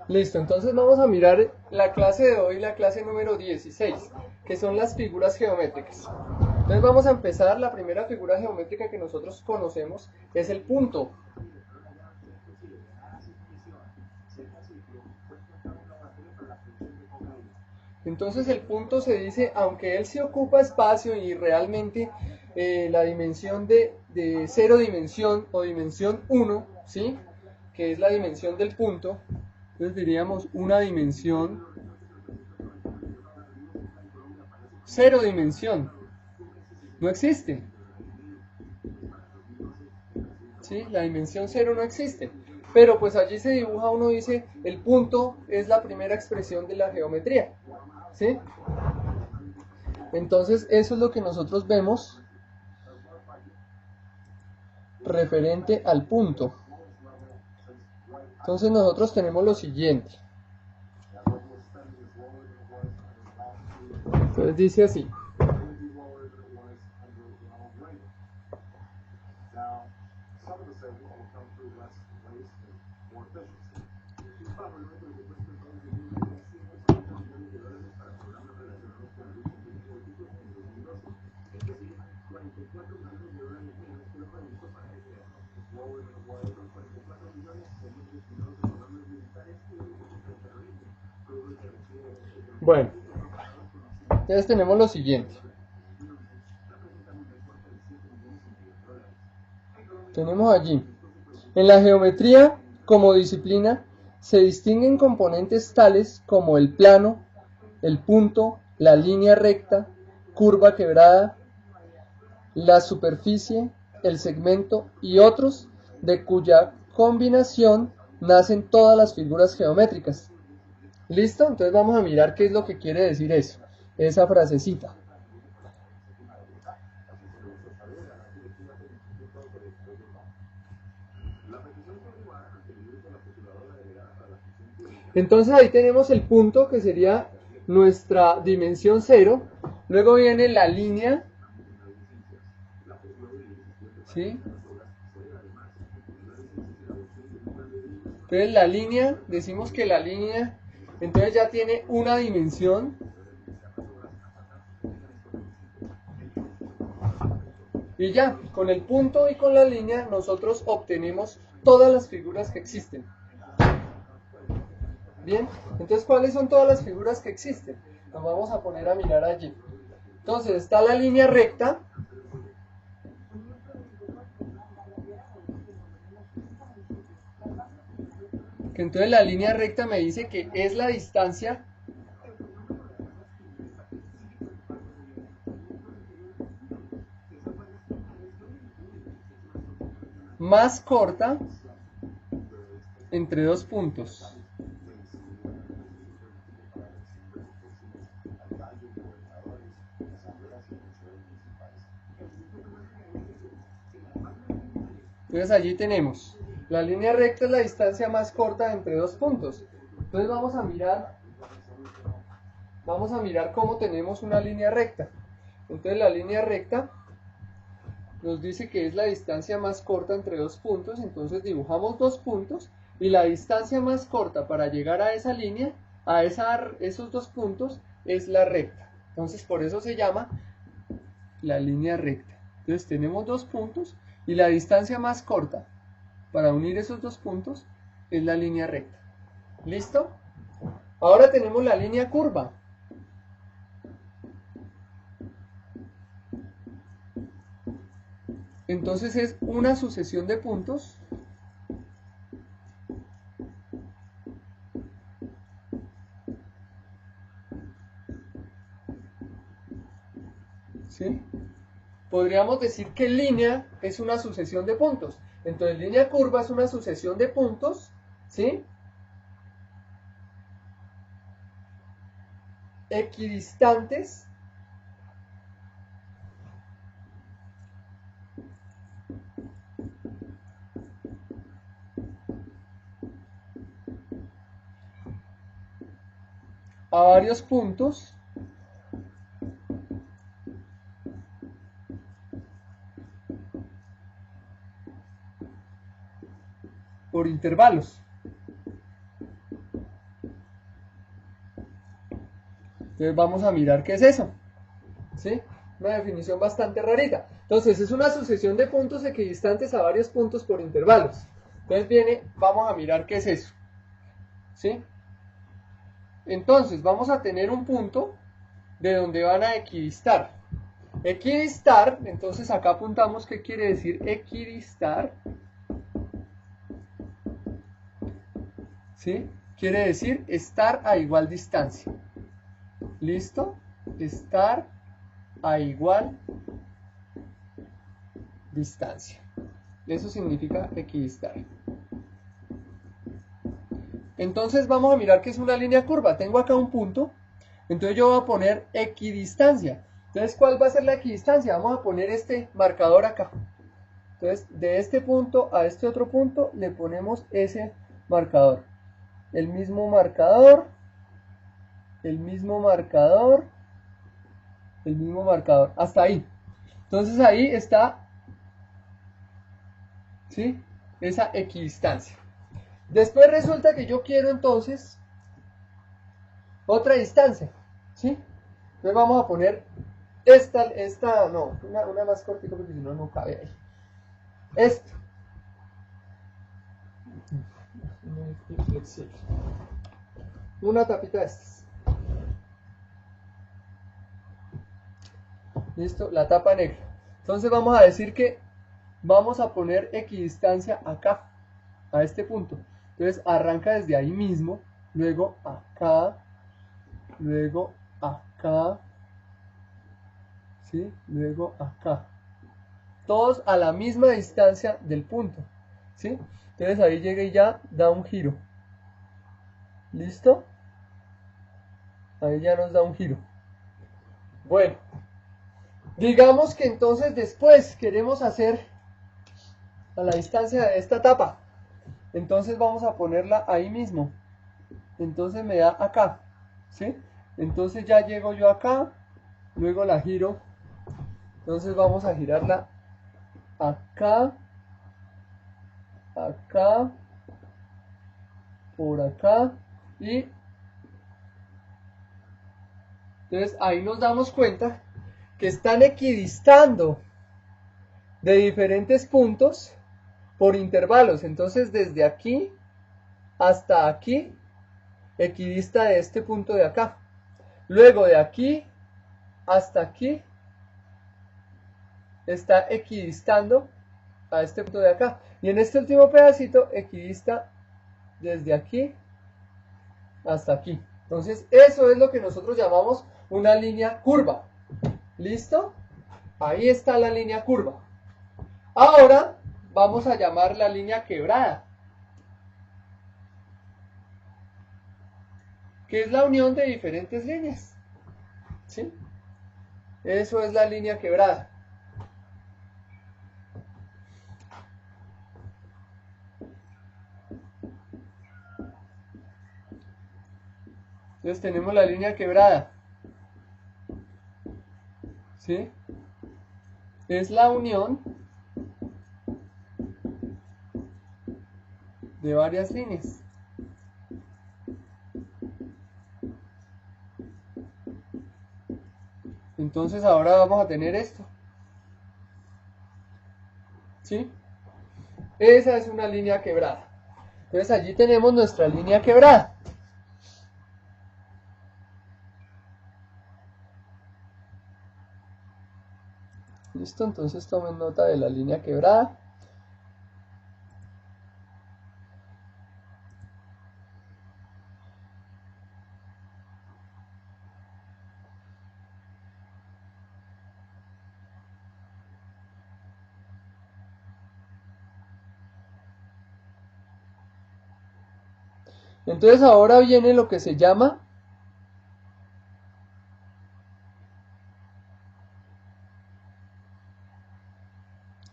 Listo, entonces vamos a mirar la clase de hoy, la clase número 16, que son las figuras geométricas. Entonces vamos a empezar. La primera figura geométrica que nosotros conocemos es el punto. Entonces el punto se dice, aunque él se ocupa espacio y realmente la dimensión de 0 dimensión o dimensión 1, ¿sí? Que es la dimensión del punto, entonces diríamos una dimensión 0 dimensión, no existe, ¿sí? La dimensión 0 no existe, pero pues allí se dibuja, uno dice, el punto es la primera expresión de la geometría, ¿sí? Entonces eso es lo que nosotros vemos referente al punto. Entonces nosotros tenemos lo siguiente. Entonces dice así. Bueno, entonces tenemos lo siguiente. Tenemos allí, en la geometría como disciplina se distinguen componentes tales como el plano, el punto, la línea recta, curva quebrada, la superficie, el segmento y otros, de cuya combinación nacen todas las figuras geométricas. ¿Listo? Entonces vamos a mirar qué es lo que quiere decir eso, esa frasecita. Entonces ahí tenemos el punto, que sería nuestra dimensión 0. Luego viene la línea, ¿sí? Entonces la línea, decimos que la línea, entonces ya tiene una dimensión. Y ya, con el punto y con la línea nosotros obtenemos todas las figuras que existen. Bien, entonces ¿cuáles son todas las figuras que existen? Nos vamos a poner a mirar allí. Entonces está la línea recta, que entonces la línea recta me dice que es la distancia más corta entre dos puntos. Entonces allí tenemos, la línea recta es la distancia más corta entre dos puntos. Entonces vamos a mirar cómo tenemos una línea recta. Entonces la línea recta nos dice que es la distancia más corta entre dos puntos, entonces dibujamos dos puntos y la distancia más corta para llegar a esa línea, esos dos puntos, es la recta. Entonces por eso se llama la línea recta. Entonces tenemos dos puntos y la distancia más corta para unir esos dos puntos es la línea recta. ¿Listo? Ahora tenemos la línea curva. Entonces es una sucesión de puntos ¿sí? Podríamos decir que línea es una sucesión de puntos. Entonces línea curva es una sucesión de puntos, ¿sí? Equidistantes a varios puntos por intervalos. Entonces vamos a mirar qué es eso. ¿Sí? Una definición bastante rarita. Entonces es una sucesión de puntos equidistantes a varios puntos por intervalos. Entonces vamos a mirar qué es eso. ¿Sí? Entonces vamos a tener un punto de donde van a equidistar. Equidistar, entonces acá apuntamos qué quiere decir equidistar. ¿Sí? Quiere decir estar a igual distancia. ¿Listo? Estar a igual distancia. Eso significa equidistar. Entonces vamos a mirar qué es una línea curva. Tengo acá un punto, entonces yo voy a poner equidistancia. Entonces, ¿cuál va a ser la equidistancia? Vamos a poner este marcador acá. Entonces, de este punto a este otro punto le ponemos ese marcador. El mismo marcador, el mismo marcador, el mismo marcador, hasta ahí. Entonces ahí está, ¿sí? Esa equidistancia. Después resulta que yo quiero entonces otra distancia, ¿sí? Entonces vamos a poner una más cortita porque si no, no cabe ahí. Esto. Una tapita de estas. Listo, la tapa negra. Entonces vamos a decir que vamos a poner equidistancia acá, a este punto. Entonces arranca desde ahí mismo, luego acá, luego acá, ¿sí? Luego acá. Todos a la misma distancia del punto, ¿sí? Entonces ahí llega y ya da un giro. ¿Listo? Ahí ya nos da un giro. Bueno, digamos que entonces después queremos hacer a la distancia de esta tapa. Entonces vamos a ponerla ahí mismo. Entonces me da acá, ¿sí? Entonces ya llego yo acá, luego la giro. Entonces vamos a girarla acá, acá, por acá y entonces ahí nos damos cuenta que están equidistando de diferentes puntos por intervalos. Entonces desde aquí hasta aquí equidista de este punto de acá. Luego de aquí hasta aquí está equidistando a este punto de acá. Y en este último pedacito equidista desde aquí hasta aquí. Entonces eso es lo que nosotros llamamos una línea curva. ¿Listo? Ahí está la línea curva. Ahora vamos a llamar la línea quebrada, que es la unión de diferentes líneas. ¿Sí? Eso es la línea quebrada. Entonces tenemos la línea quebrada. ¿Sí? Es la unión de varias líneas. Entonces ahora vamos a tener esto. ¿Sí? Esa es una línea quebrada. Entonces allí tenemos nuestra línea quebrada. Listo, entonces tomen nota de la línea quebrada. Entonces ahora viene lo que se llama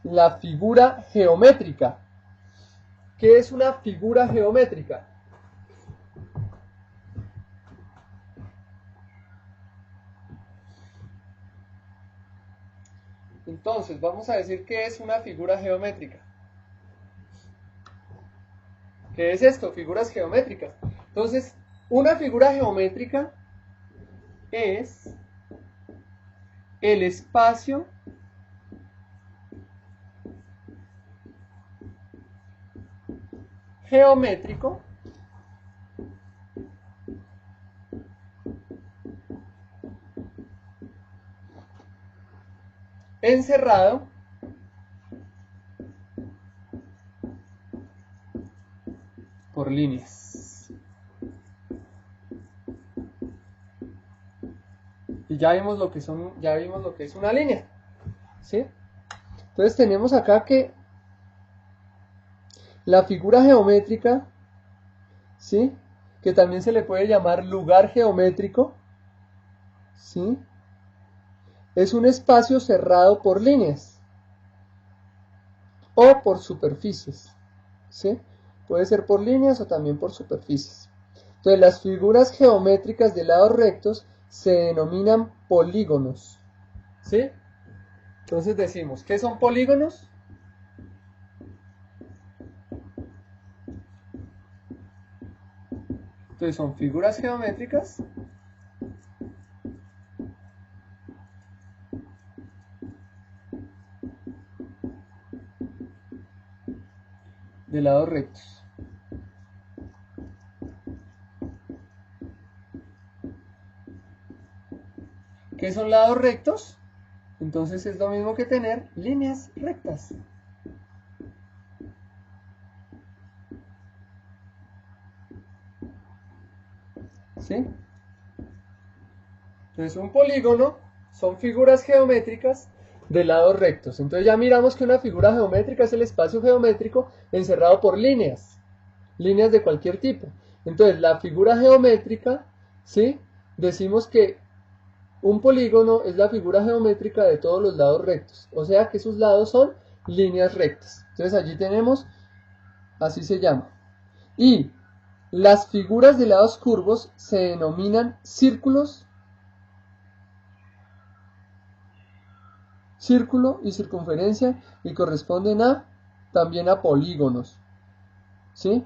la figura geométrica. ¿Qué es una figura geométrica? Entonces vamos a decir qué es una figura geométrica. ¿Qué es esto? Figuras geométricas. Entonces, una figura geométrica es el espacio geométrico encerrado por líneas. Y ya vimos lo que es una línea, ¿sí? Entonces tenemos acá que la figura geométrica, ¿sí?, que también se le puede llamar lugar geométrico, ¿sí?, es un espacio cerrado por líneas o por superficies, ¿sí? Puede ser por líneas o también por superficies. Entonces las figuras geométricas de lados rectos se denominan polígonos, ¿sí? Entonces decimos, ¿qué son polígonos? Entonces son figuras geométricas de lados rectos. ¿Qué son lados rectos? Entonces es lo mismo que tener líneas rectas. ¿Sí? Entonces un polígono son figuras geométricas de lados rectos. Entonces ya miramos que una figura geométrica es el espacio geométrico encerrado por líneas. Líneas de cualquier tipo. Entonces la figura geométrica, ¿sí?, decimos que un polígono es la figura geométrica de todos los lados rectos. O sea que sus lados son líneas rectas. Entonces allí tenemos, así se llama. Y las figuras de lados curvos se denominan círculos, círculo y circunferencia, y corresponden también a polígonos, ¿sí?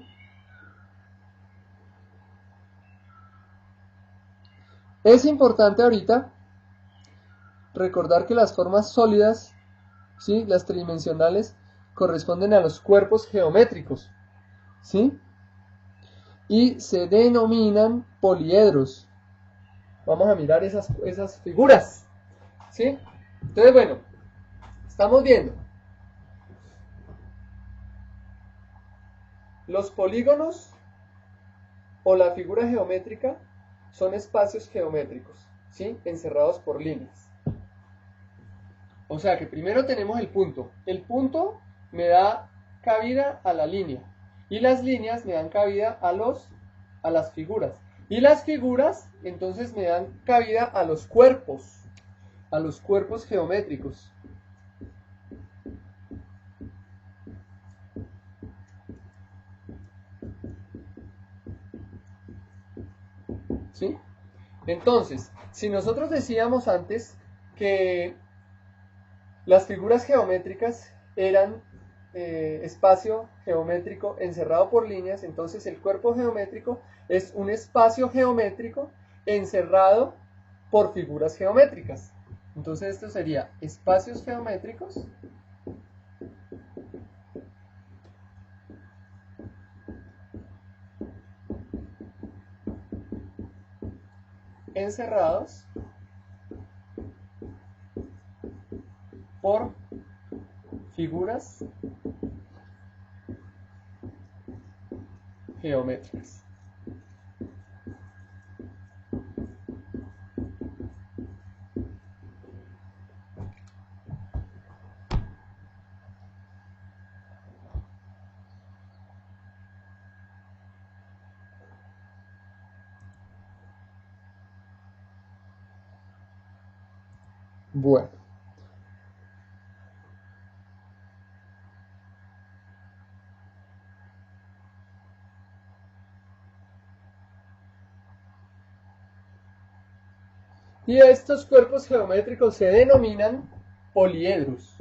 Es importante ahorita recordar que las formas sólidas, ¿sí?, las tridimensionales, corresponden a los cuerpos geométricos, ¿sí?, y se denominan poliedros. Vamos a mirar esas figuras, ¿sí? Entonces, bueno, estamos viendo los polígonos o la figura geométrica son espacios geométricos, ¿sí?, encerrados por líneas. O sea que primero tenemos el punto. El punto me da cabida a la línea. Y las líneas me dan cabida a las figuras. Y las figuras entonces me dan cabida a los cuerpos geométricos. ¿Sí? Entonces, si nosotros decíamos antes que las figuras geométricas eran espacio geométrico encerrado por líneas, entonces el cuerpo geométrico es un espacio geométrico encerrado por figuras geométricas. Entonces esto sería espacios geométricos encerrados por figuras geométricas. Bueno. Y estos cuerpos geométricos se denominan poliedros.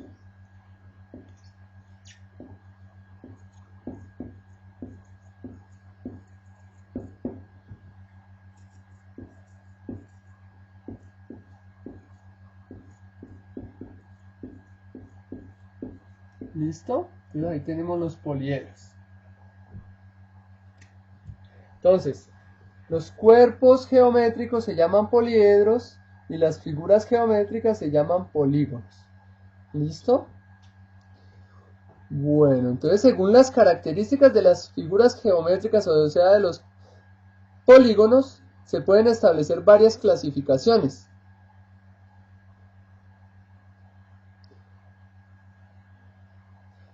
¿Listo? Entonces ahí tenemos los poliedros. Entonces, los cuerpos geométricos se llaman poliedros y las figuras geométricas se llaman polígonos. ¿Listo? Bueno, entonces según las características de las figuras geométricas, o sea, de los polígonos, se pueden establecer varias clasificaciones.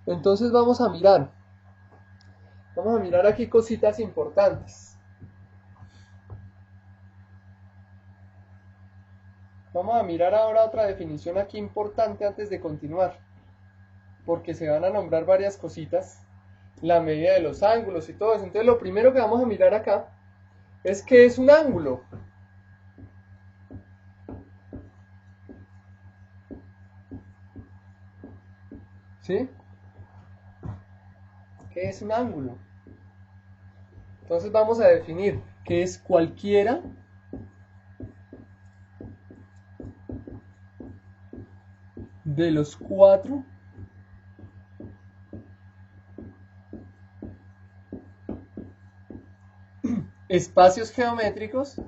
Entonces vamos a mirar aquí cositas importantes. Vamos a mirar ahora otra definición aquí importante antes de continuar, porque se van a nombrar varias cositas, la medida de los ángulos y todo eso. Entonces lo primero que vamos a mirar acá es qué es un ángulo. ¿Sí? ¿Qué es un ángulo? Entonces vamos a definir que es cualquiera de los cuatro espacios geométricos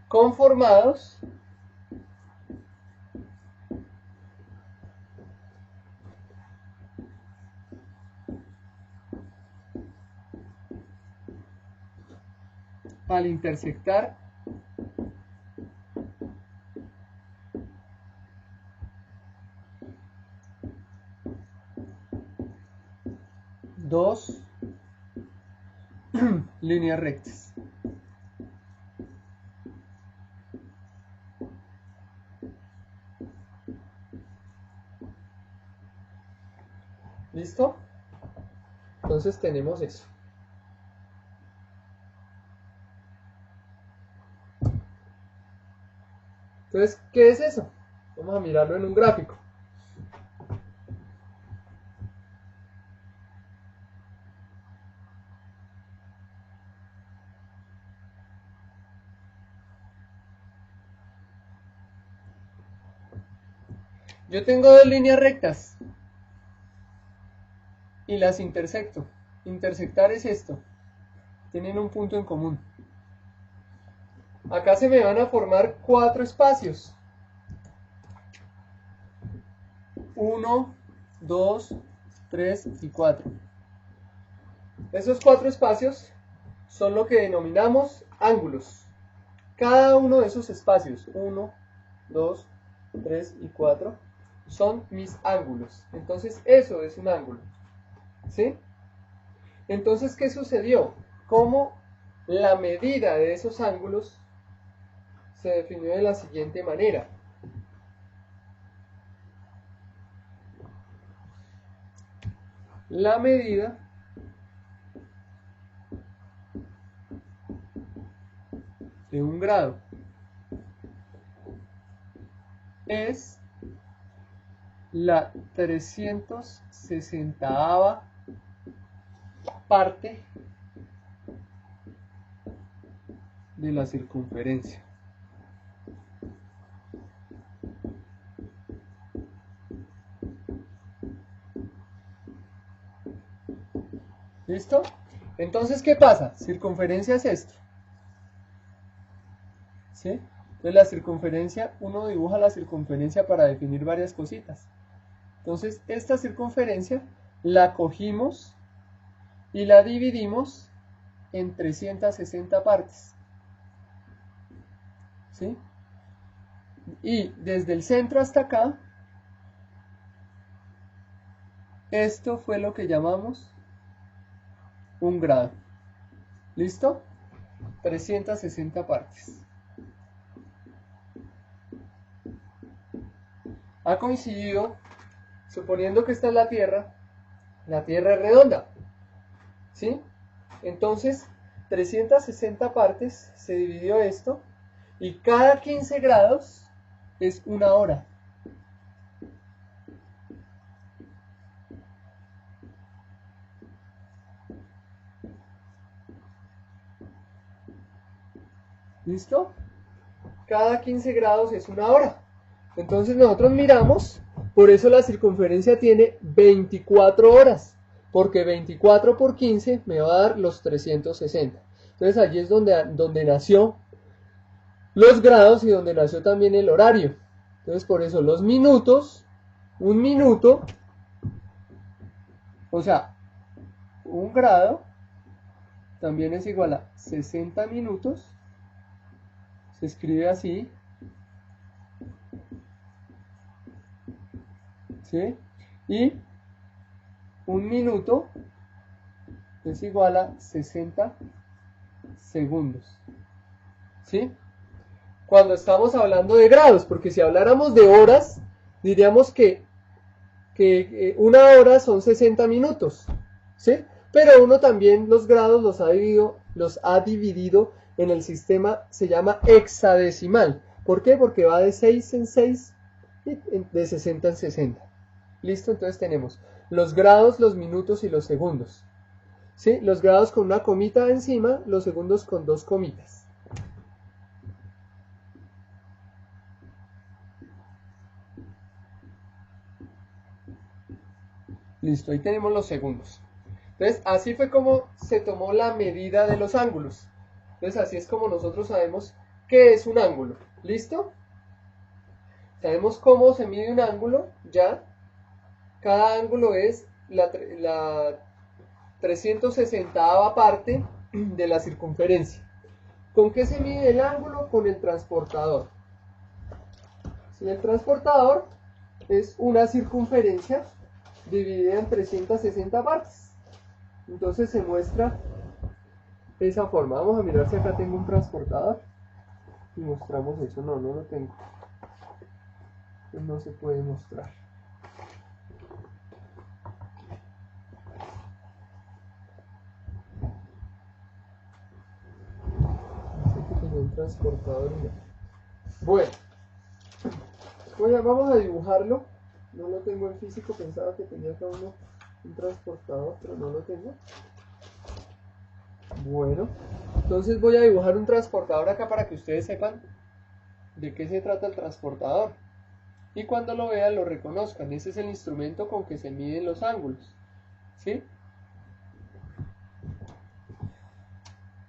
conformados al intersectar dos líneas rectas. ¿Listo? Entonces tenemos eso. Entonces, ¿qué es eso? Vamos a mirarlo en un gráfico. Yo tengo dos líneas rectas y las intersecto. Intersectar es esto. Tienen un punto en común. Acá se me van a formar cuatro espacios. 1, 2, 3 y 4. Esos cuatro espacios son lo que denominamos ángulos. Cada uno de esos espacios, 1, 2, 3 y 4, son mis ángulos. Entonces eso es un ángulo. ¿Sí? Entonces, ¿qué sucedió? ¿Cómo la medida de esos ángulos se definió de la siguiente manera? La medida de un grado es la 360ª parte de la circunferencia. ¿Listo? Entonces, ¿qué pasa? Circunferencia es esto. ¿Sí? Entonces la circunferencia, uno dibuja la circunferencia para definir varias cositas. Entonces, esta circunferencia la cogimos y la dividimos en 360 partes. ¿Sí? Y desde el centro hasta acá, esto fue lo que llamamos un grado. ¿Listo? 360 partes. Ha coincidido, suponiendo que esta es la Tierra es redonda. ¿Sí? Entonces, 360 partes se dividió esto y cada 15 grados es una hora. ¿Listo? Cada 15 grados es una hora. Entonces nosotros miramos, por eso la circunferencia tiene 24 horas, porque 24 por 15 me va a dar los 360. Entonces allí es donde nació los grados y donde nació también el horario. Entonces por eso los minutos, un minuto, o sea, un grado también es igual a 60 minutos, se escribe así, ¿sí? Y un minuto es igual a 60 segundos, ¿sí? Cuando estamos hablando de grados, porque si habláramos de horas, diríamos que una hora son 60 minutos, ¿sí? Pero uno también los grados los ha dividido en el sistema, se llama hexadecimal. ¿Por qué? Porque va de 6 en 6 y de 60 en 60. ¿Listo? Entonces tenemos los grados, los minutos y los segundos. ¿Sí? Los grados con una comita encima, los segundos con dos comitas. Listo, ahí tenemos los segundos. Entonces, así fue como se tomó la medida de los ángulos. Entonces, así es como nosotros sabemos qué es un ángulo. ¿Listo? Sabemos cómo se mide un ángulo, ya. Cada ángulo es la 360ª parte de la circunferencia. ¿Con qué se mide el ángulo? Con el transportador. Si el transportador es una circunferencia dividida en 360 partes. Entonces se muestra de esa forma. Vamos a mirar si acá tengo un transportador y mostramos eso. No, no lo tengo. Pues no se puede mostrar. Dice que tengo un transportador. Bueno, vamos a dibujarlo. No lo tengo en físico, pensaba que tenía acá un transportador, pero no lo tengo. Bueno, entonces voy a dibujar un transportador acá para que ustedes sepan de qué se trata el transportador. Y cuando lo vean lo reconozcan. Ese es el instrumento con que se miden los ángulos. ¿Sí?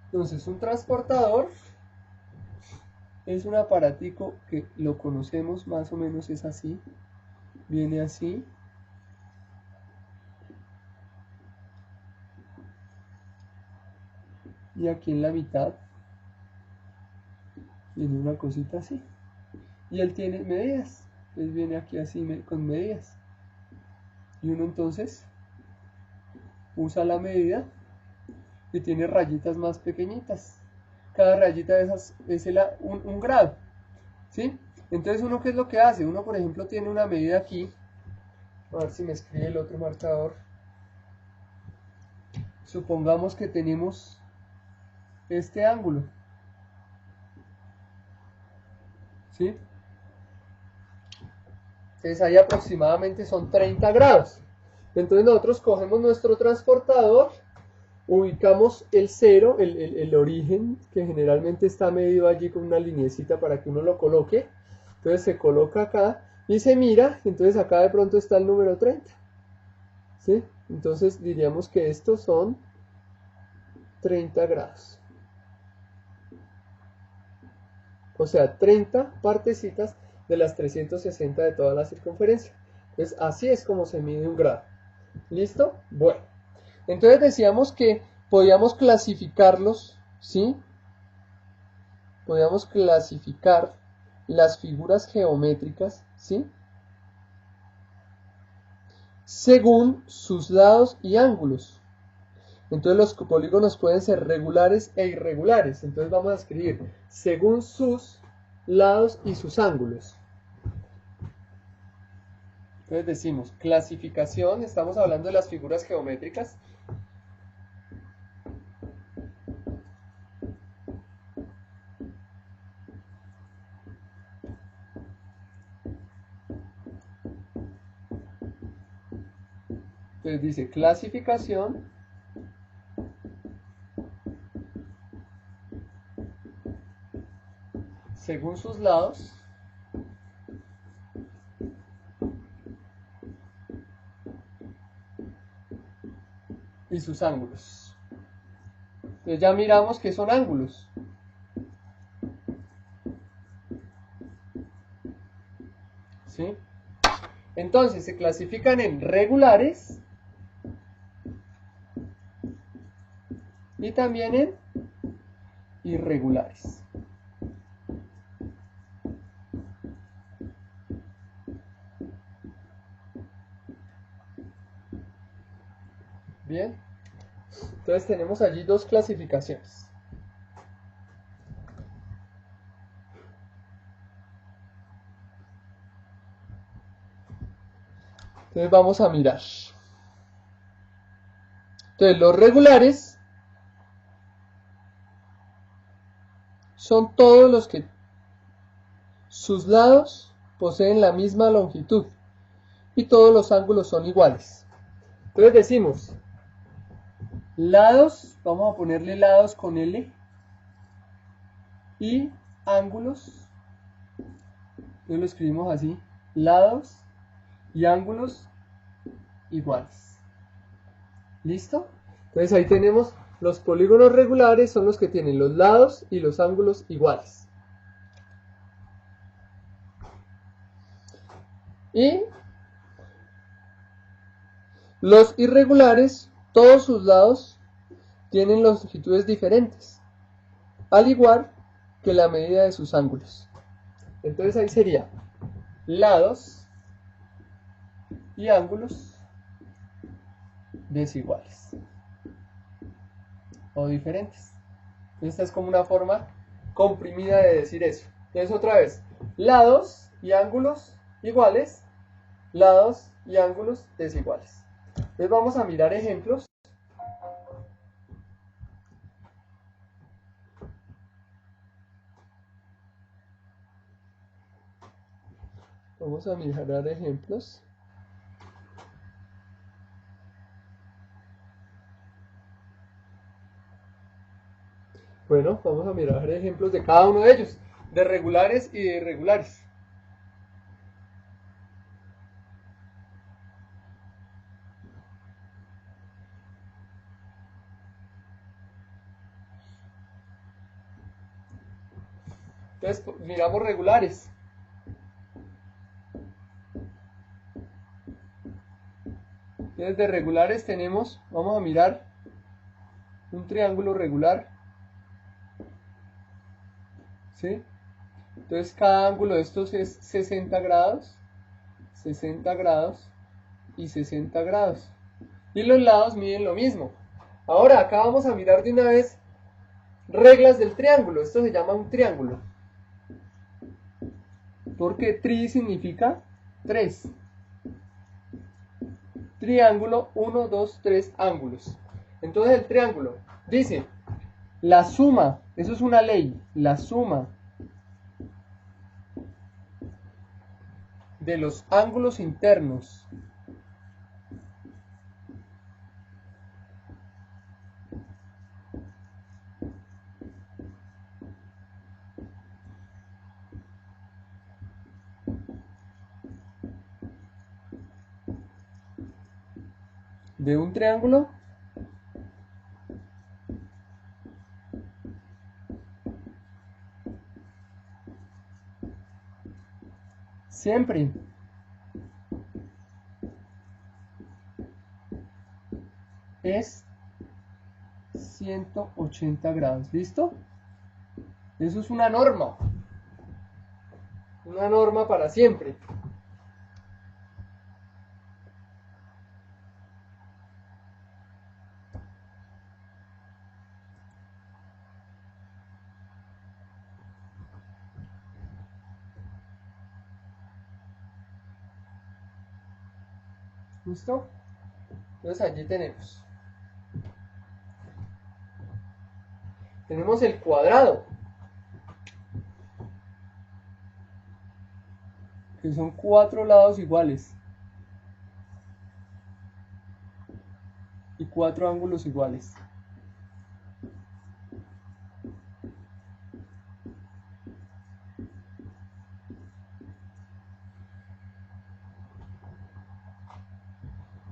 Entonces un transportador es un aparatico que lo conocemos, más o menos es así. Viene así. Y aquí en la mitad viene una cosita así. Y él tiene medidas. Entonces viene aquí así con medidas. Y uno entonces usa la medida y tiene rayitas más pequeñitas. Cada rayita de esas es un grado. ¿Sí? Entonces uno, ¿qué es lo que hace? Uno, por ejemplo, tiene una medida aquí. A ver si me escribe el otro marcador. Supongamos que tenemos este ángulo. ¿Sí? Entonces ahí aproximadamente son 30 grados. Entonces nosotros cogemos nuestro transportador, ubicamos el cero, el origen, que generalmente está medido allí con una lineecita para que uno lo coloque. Entonces se coloca acá y se mira, entonces acá de pronto está el número 30. ¿Sí? Entonces diríamos que estos son 30 grados. O sea, 30 partecitas de las 360 de toda la circunferencia. Entonces así es como se mide un grado. ¿Listo? Bueno. Entonces decíamos que podíamos clasificarlos, ¿sí? Podíamos clasificar las figuras geométricas, ¿sí? Según sus lados y ángulos. Entonces los polígonos pueden ser regulares e irregulares. Entonces vamos a escribir según sus lados y sus ángulos. Entonces decimos clasificación, estamos hablando de las figuras geométricas. Entonces dice clasificación según sus lados y sus ángulos. Entonces ya miramos que son ángulos. ¿Sí? Entonces se clasifican en regulares y también en irregulares. Bien, entonces tenemos allí dos clasificaciones. Entonces vamos a mirar. Entonces los regulares son todos los que sus lados poseen la misma longitud y todos los ángulos son iguales. Entonces decimos lados, vamos a ponerle lados con L, y ángulos, entonces lo escribimos así, lados y ángulos iguales. ¿Listo? Entonces ahí tenemos los polígonos regulares, son los que tienen los lados y los ángulos iguales. Y los irregulares, todos sus lados tienen longitudes diferentes, al igual que la medida de sus ángulos. Entonces ahí sería lados y ángulos desiguales o diferentes. Esta es como una forma comprimida de decir eso. Entonces otra vez, lados y ángulos iguales, lados y ángulos desiguales. Entonces vamos a mirar ejemplos. Vamos a mirar ejemplos. Bueno, vamos a mirar ejemplos de cada uno de ellos, de regulares y de irregulares. Entonces, miramos regulares. Entonces, de regulares tenemos, vamos a mirar un triángulo regular. ¿Sí? Entonces, cada ángulo de estos es 60 grados, 60 grados y 60 grados. Y los lados miden lo mismo. Ahora, acá vamos a mirar de una vez reglas del triángulo. Esto se llama un triángulo. Porque tri significa 3. Triángulo, 1, 2, 3 ángulos. Entonces el triángulo dice, la suma, eso es una ley, la suma de los ángulos internos de un triángulo siempre es 180 grados. ¿Listo? Eso es una norma para siempre. ¿Listo? Entonces allí tenemos el cuadrado, que son 4 lados iguales y 4 ángulos iguales.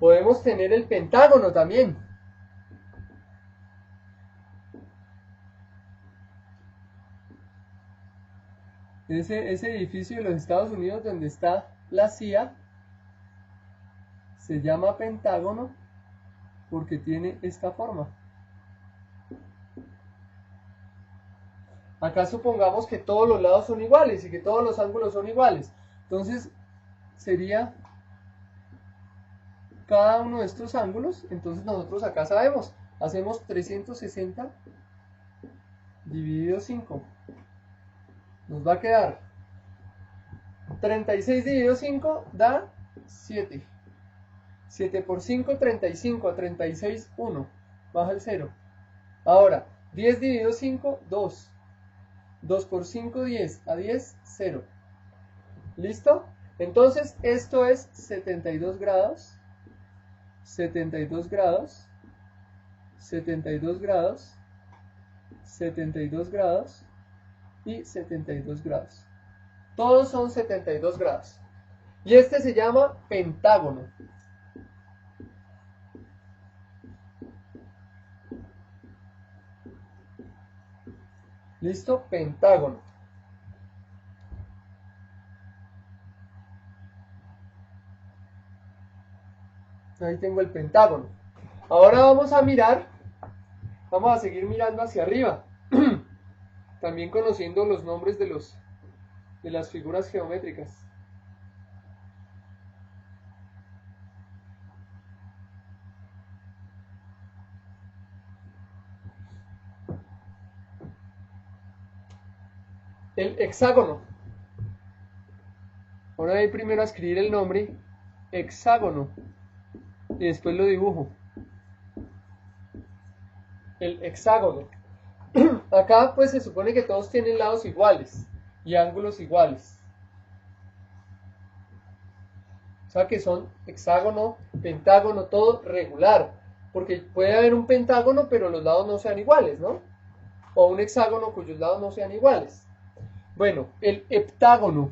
Podemos tener el pentágono también. Ese edificio de los Estados Unidos donde está la CIA se llama Pentágono porque tiene esta forma. Acá supongamos que todos los lados son iguales y que todos los ángulos son iguales. Entonces sería cada uno de estos ángulos. Entonces nosotros acá sabemos, hacemos 360 dividido 5. Nos va a quedar 36 dividido 5 da 7. 7 por 5, 35. A 36, 1. Baja el 0. Ahora, 10 dividido 5, 2. 2 por 5, 10. A 10, 0. ¿Listo? Entonces, esto es 72 grados. 72 grados. 72 grados. 72 grados. Y 72 grados. Todos son 72 grados. Y este se llama pentágono. ¿Listo? Pentágono. Ahí tengo el pentágono. Ahora vamos a mirar, vamos a seguir mirando hacia arriba. También conociendo los nombres de las figuras geométricas. El hexágono. Ahora voy primero a escribir el nombre hexágono y después lo dibujo. El hexágono. Acá pues se supone que todos tienen lados iguales y ángulos iguales. O sea que son hexágono, pentágono, todo regular. Porque puede haber un pentágono pero los lados no sean iguales, ¿no? O un hexágono cuyos lados no sean iguales. Bueno, el heptágono.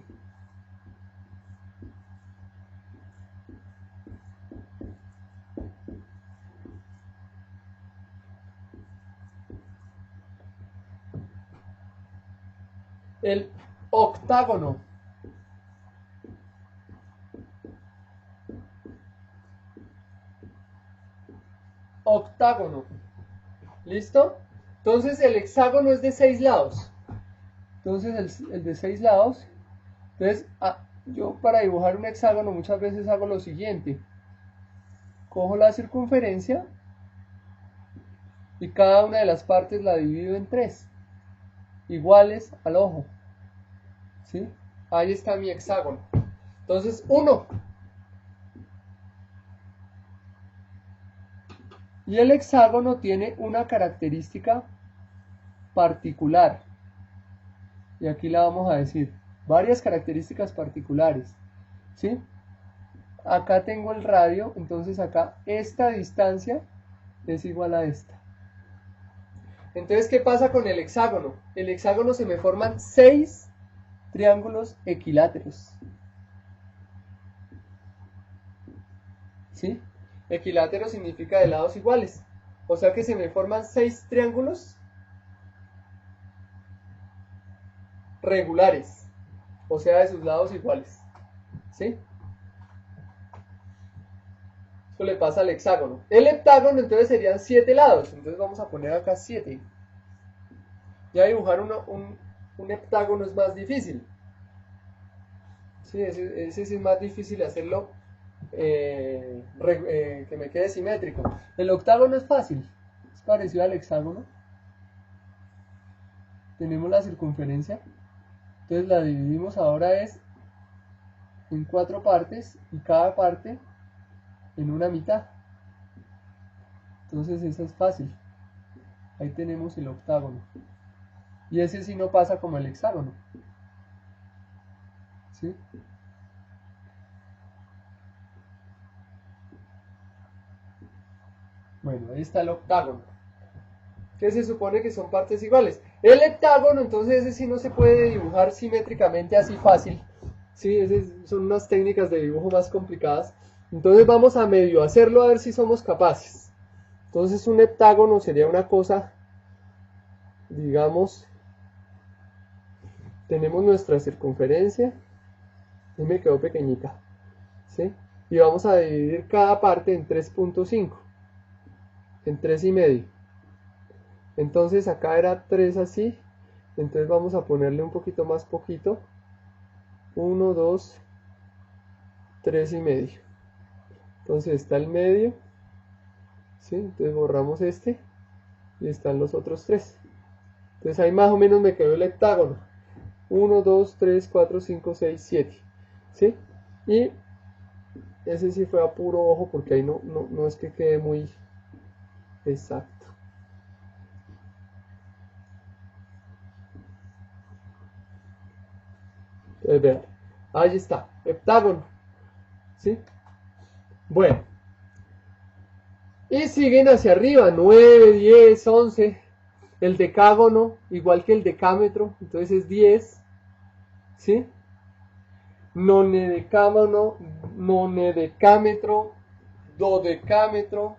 El octágono. Octágono. ¿Listo? Entonces el hexágono es de 6 lados. Entonces el de 6 lados. Entonces yo para dibujar un hexágono muchas veces hago lo siguiente. Cojo la circunferencia y cada una de las partes la divido en 3. Iguales al ojo. ¿Sí? Ahí está mi hexágono. Entonces 1. Y el hexágono tiene una característica particular. Y aquí la vamos a decir. Varias características particulares. ¿Sí? Acá tengo el radio. Entonces acá esta distancia es igual a esta. Entonces, ¿qué pasa con el hexágono? El hexágono se me forman 6 triángulos equiláteros. ¿Sí? Equilátero significa de lados iguales. O sea que se me forman 6 triángulos regulares. O sea, de sus lados iguales. ¿Sí? Eso le pasa al hexágono. El heptágono entonces serían 7 lados. Entonces vamos a poner acá 7. Ya dibujar un heptágono es más difícil. Sí, ese sí es más difícil hacerlo que me quede simétrico. El octágono es fácil. Es parecido al hexágono. Tenemos la circunferencia. Entonces la dividimos ahora en 4 partes y cada parte en una mitad. Entonces eso es fácil. Ahí tenemos el octágono. Y ese sí no pasa como el hexágono. ¿Sí? Bueno, ahí está el octágono. Que se supone que son partes iguales. El heptágono, entonces ese sí no se puede dibujar simétricamente así fácil. Sí, son unas técnicas de dibujo más complicadas. Entonces vamos a medio hacerlo a ver si somos capaces. Entonces un heptágono sería una cosa, digamos, tenemos nuestra circunferencia, y me quedó pequeñita, ¿sí? Y vamos a dividir cada parte en 3.5, en 3,5. Entonces acá era 3 así, entonces vamos a ponerle un poquito más poquito, 1, 2, 3,5. Entonces está el medio, ¿sí? Entonces borramos este y están los otros 3. Entonces ahí más o menos me quedó el heptágono. 1, 2, 3, 4, 5, 6, 7. ¿Sí? Y ese sí fue a puro ojo porque ahí no es que quede muy exacto. Entonces vean, ahí está, heptágono. ¿Sí? Bueno. Y siguen hacia arriba, 9, 10, 11. El decágono, igual que el decámetro, entonces es 10. ¿Sí? Nonedecámetro, dodecámetro,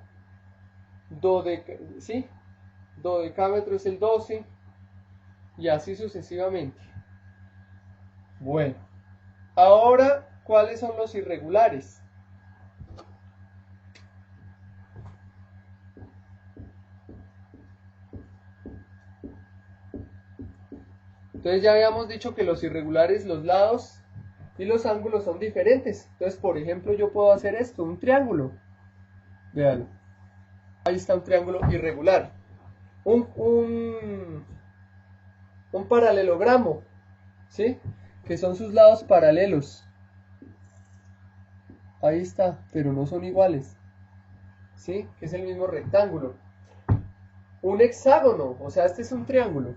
¿sí? Dodecámetro es el 12 y así sucesivamente. Bueno, ahora, ¿cuáles son los irregulares? Entonces ya habíamos dicho que los irregulares, los lados y los ángulos son diferentes. Entonces, por ejemplo, yo puedo hacer esto, un triángulo. Vean, ahí está un triángulo irregular. Un paralelogramo, ¿sí? Que son sus lados paralelos. Ahí está, pero no son iguales, ¿sí? Que es el mismo rectángulo. Un hexágono, o sea, este es un triángulo.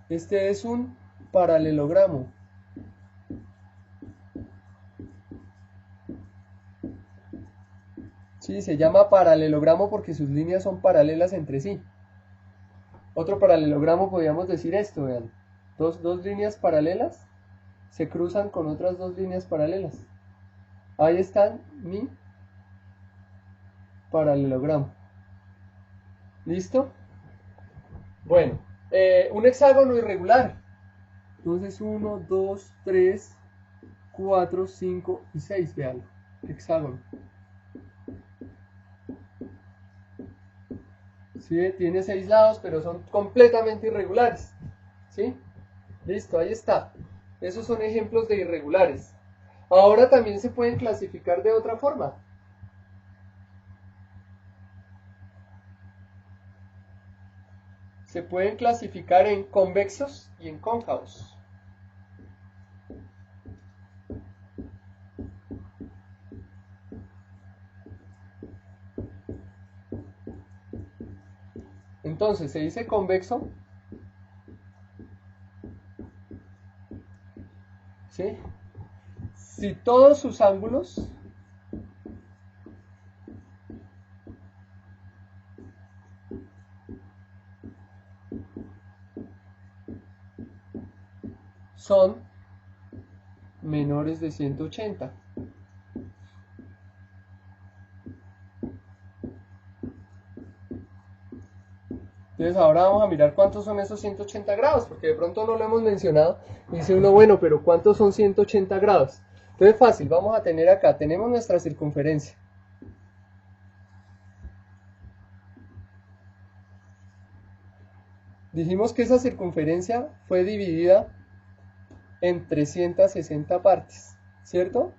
Este es un paralelogramo. Sí, se llama paralelogramo porque sus líneas son paralelas entre sí. Otro paralelogramo podríamos decir esto, vean. Dos líneas paralelas se cruzan con otras dos líneas paralelas. Ahí está mi paralelogramo. ¿Listo? Bueno, un hexágono irregular. Entonces 1, 2, 3, 4, 5 y 6, vean. Hexágono. ¿Sí? Tiene 6 lados, pero son completamente irregulares. ¿Sí? Listo, ahí está. Esos son ejemplos de irregulares. Ahora también se pueden clasificar de otra forma. Se pueden clasificar en convexos y en cóncavos. Entonces, se dice convexo, ¿sí? Si todos sus ángulos son menores de 180. Entonces ahora vamos a mirar cuántos son esos 180 grados, porque de pronto no lo hemos mencionado. Y dice uno, bueno, pero ¿cuántos son 180 grados? Entonces fácil, vamos a tener acá, tenemos nuestra circunferencia. Dijimos que esa circunferencia fue dividida en 360 partes, ¿cierto?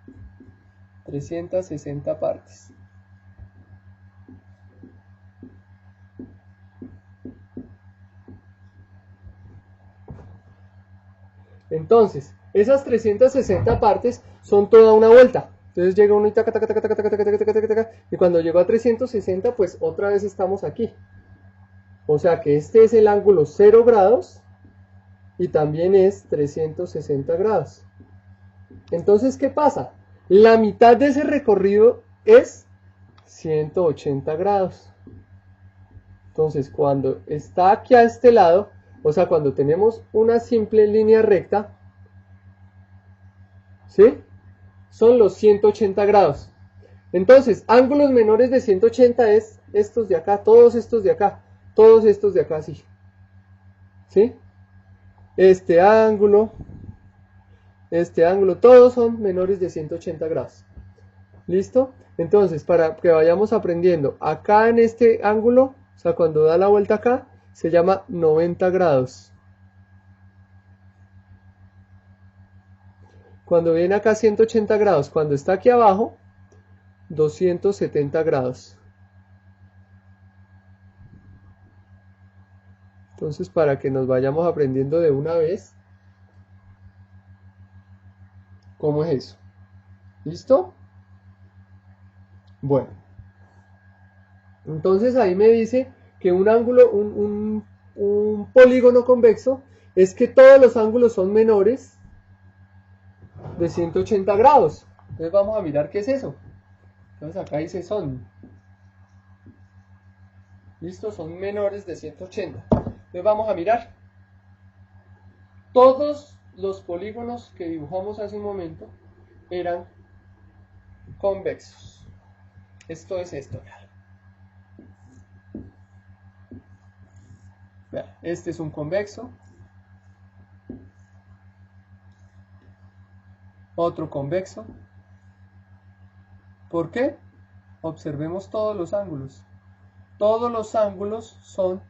360 partes. Entonces, esas 360 partes son toda una vuelta. Entonces llega uno y taca, taca, taca, taca, taca, taca, taca, taca, taca, y cuando llegó a 360, pues otra vez estamos aquí. O sea que este es el ángulo 0 grados y también es 360 grados. Entonces, ¿qué pasa? La mitad de ese recorrido es 180 grados. Entonces, cuando está aquí a este lado, o sea, cuando tenemos una simple línea recta, ¿sí? Son los 180 grados. Entonces, ángulos menores de 180 es estos de acá, todos estos de acá, sí. ¿Sí? Este ángulo, todos son menores de 180 grados. ¿Listo? Entonces, para que vayamos aprendiendo, acá en este ángulo, o sea, cuando da la vuelta acá, se llama 90 grados. Cuando viene acá 180 grados, cuando está aquí abajo, 270 grados. Entonces, para que nos vayamos aprendiendo de una vez, ¿cómo es eso? ¿Listo? Bueno. Entonces ahí me dice que un ángulo, un polígono convexo, es que todos los ángulos son menores de 180 grados. Entonces vamos a mirar qué es eso. Entonces acá dice son. ¿Listo? Son menores de 180. Entonces vamos a mirar. Todos los polígonos que dibujamos hace un momento eran convexos. Esto es esto. Este es un convexo. Otro convexo. ¿Por qué? Observemos todos los ángulos. Todos los ángulos son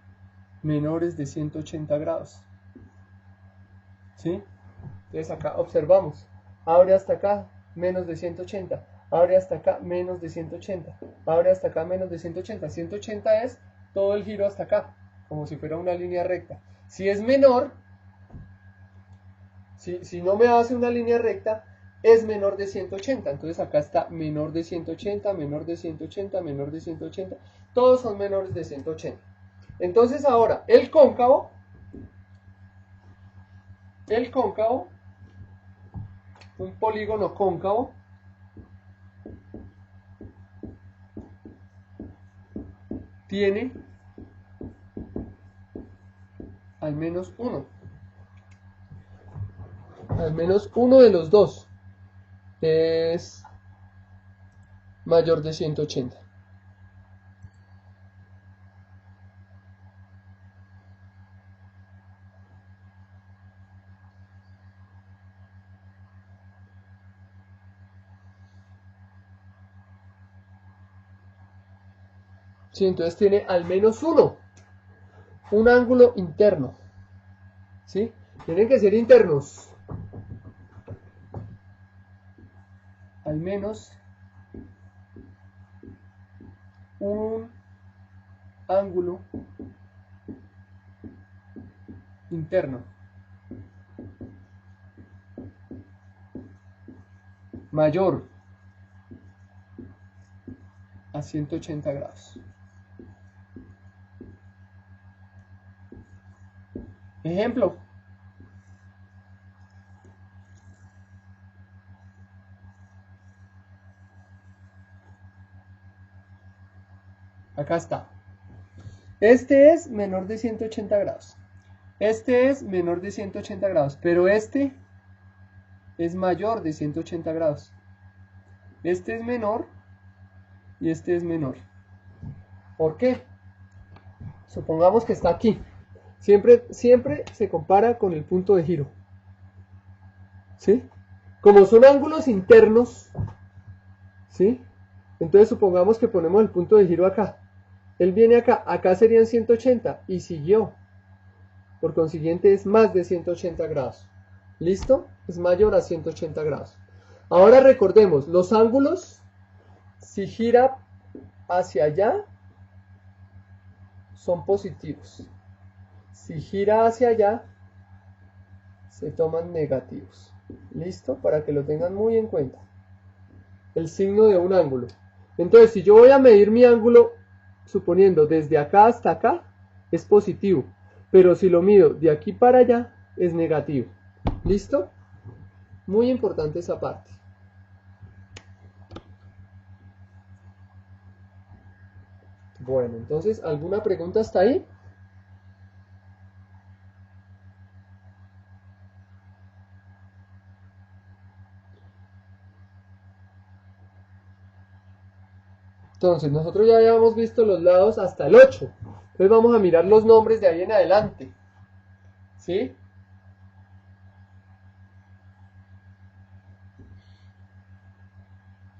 menores de 180 grados. ¿Sí? Entonces acá observamos. Abre hasta acá, menos de 180. Abre hasta acá, menos de 180. Abre hasta acá, menos de 180. 180 es todo el giro hasta acá, como si fuera una línea recta. Si es menor, si no me hace una línea recta, es menor de 180. Entonces acá está menor de 180, menor de 180, menor de 180. Todos son menores de 180. Entonces ahora, el cóncavo, un polígono cóncavo, tiene al menos uno. Al menos uno de los dos es mayor de 180. Sí, entonces tiene al menos uno. Un ángulo interno. ¿Sí? Tienen que ser internos. Al menos un ángulo interno mayor a 180 grados. Ejemplo. Acá está. Este es menor de 180 grados. Este es menor de 180 grados. Pero este es mayor de 180 grados. Este es menor y este es menor. ¿Por qué? Supongamos que está aquí. Siempre se compara con el punto de giro. ¿Sí? Como son ángulos internos, ¿sí? Entonces supongamos que ponemos el punto de giro acá. Él viene acá, acá serían 180 y siguió. Por consiguiente es más de 180 grados. ¿Listo? Es mayor a 180 grados. Ahora recordemos, los ángulos, si gira hacia allá, son positivos. Si gira hacia allá, se toman negativos. ¿Listo? Para que lo tengan muy en cuenta. El signo de un ángulo. Entonces, si yo voy a medir mi ángulo, suponiendo desde acá hasta acá, es positivo. Pero si lo mido de aquí para allá, es negativo. ¿Listo? Muy importante esa parte. Bueno, entonces, ¿alguna pregunta hasta ahí? Entonces, nosotros ya habíamos visto los lados hasta el 8. Entonces vamos a mirar los nombres de ahí en adelante. ¿Sí?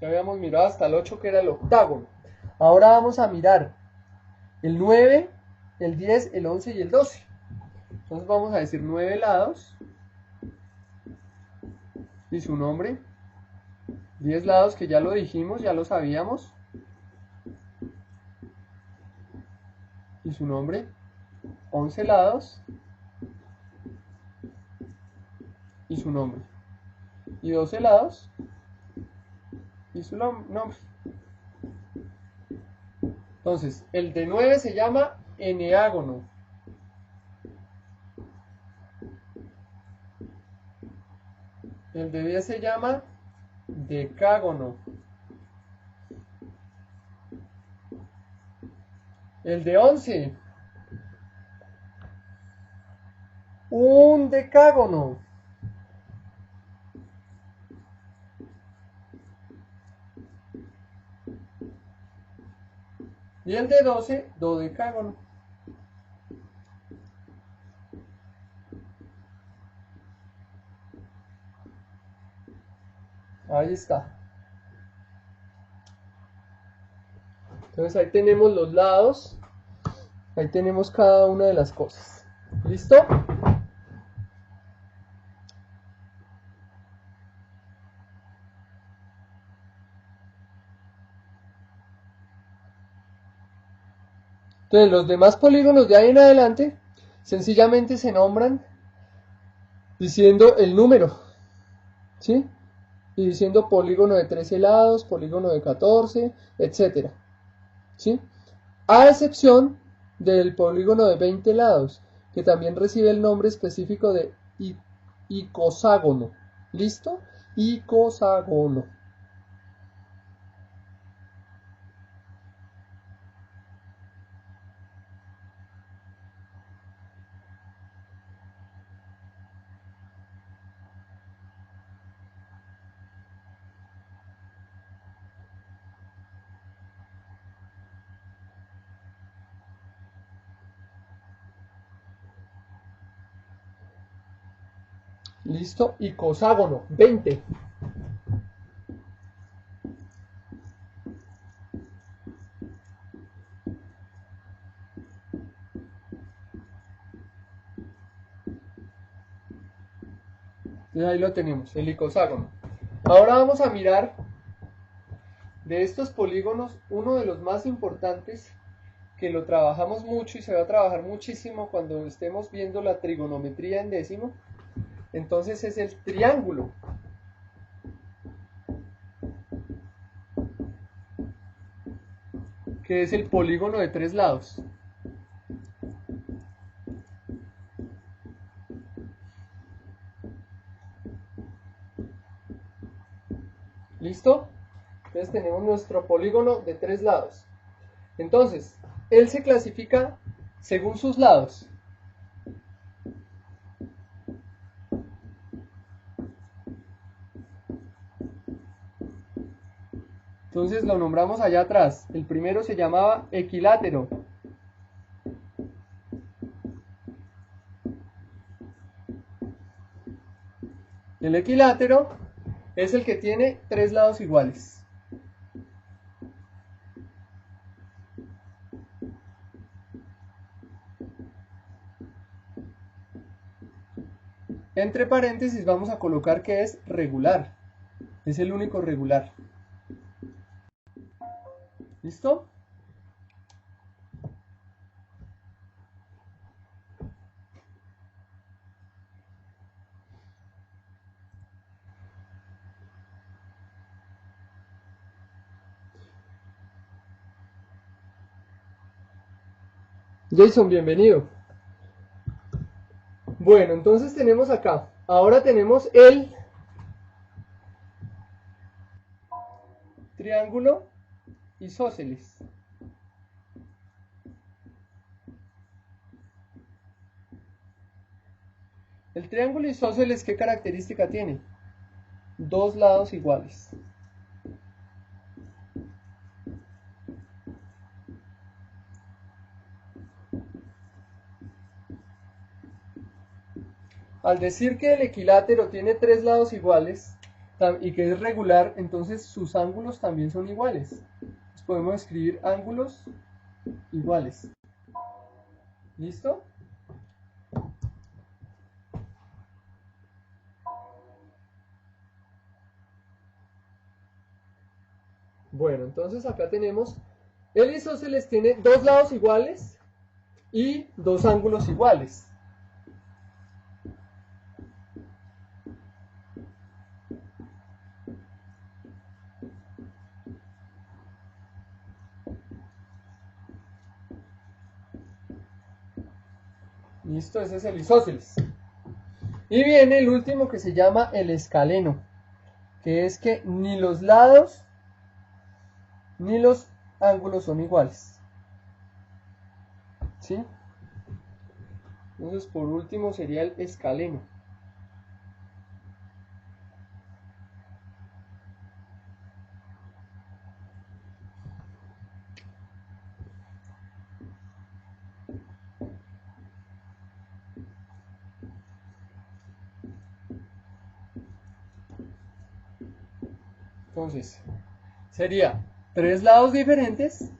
Ya habíamos mirado hasta el 8, que era el octágono. Ahora vamos a mirar el 9, el 10, el 11 y el 12. Entonces vamos a decir 9 lados y su nombre. 10 lados, que ya lo dijimos, ya lo sabíamos. Y su nombre. 11 lados y su nombre. Y 12 lados y su nombre. Entonces, el de 9 se llama eneágono. El de 10 se llama decágono. El de 11, un decágono. Y el de 12, dodecágono. Ahí está. Entonces ahí tenemos los lados. Ahí tenemos cada una de las cosas. ¿Listo? Entonces los demás polígonos de ahí en adelante sencillamente se nombran diciendo el número, ¿sí? Y diciendo polígono de 13 lados, polígono de 14, etcétera, ¿sí? A excepción del polígono de 20 lados, que también recibe el nombre específico de icoságono. ¿Listo? Icoságono. ¿Listo? Icoságono, 20. Entonces ahí lo tenemos, el icoságono. Ahora vamos a mirar de estos polígonos uno de los más importantes, que lo trabajamos mucho y se va a trabajar muchísimo cuando estemos viendo la trigonometría en décimo. Entonces es el triángulo. Que es el polígono de 3 lados. ¿Listo? Entonces tenemos nuestro polígono de 3 lados. Entonces, él se clasifica según sus lados. Entonces lo nombramos allá atrás. El primero se llamaba equilátero. El equilátero es el que tiene 3 lados iguales. Entre paréntesis vamos a colocar que es regular. Es el único regular. ¿Listo? Jason, bienvenido. Bueno, entonces tenemos acá. Ahora tenemos el triángulo isósceles. El triángulo isósceles, ¿qué característica tiene? 2 lados iguales. Al decir que el equilátero tiene tres lados iguales y que es regular, entonces sus ángulos también son iguales. Entonces podemos escribir ángulos iguales. ¿Listo? Bueno, entonces acá tenemos, el isósceles tiene dos lados iguales y dos ángulos iguales. Listo, ese es el isósceles. Y viene el último que se llama el escaleno, que es que ni los lados ni los ángulos son iguales. ¿Sí? Entonces, por último sería el escaleno. Entonces, sería tres lados diferentes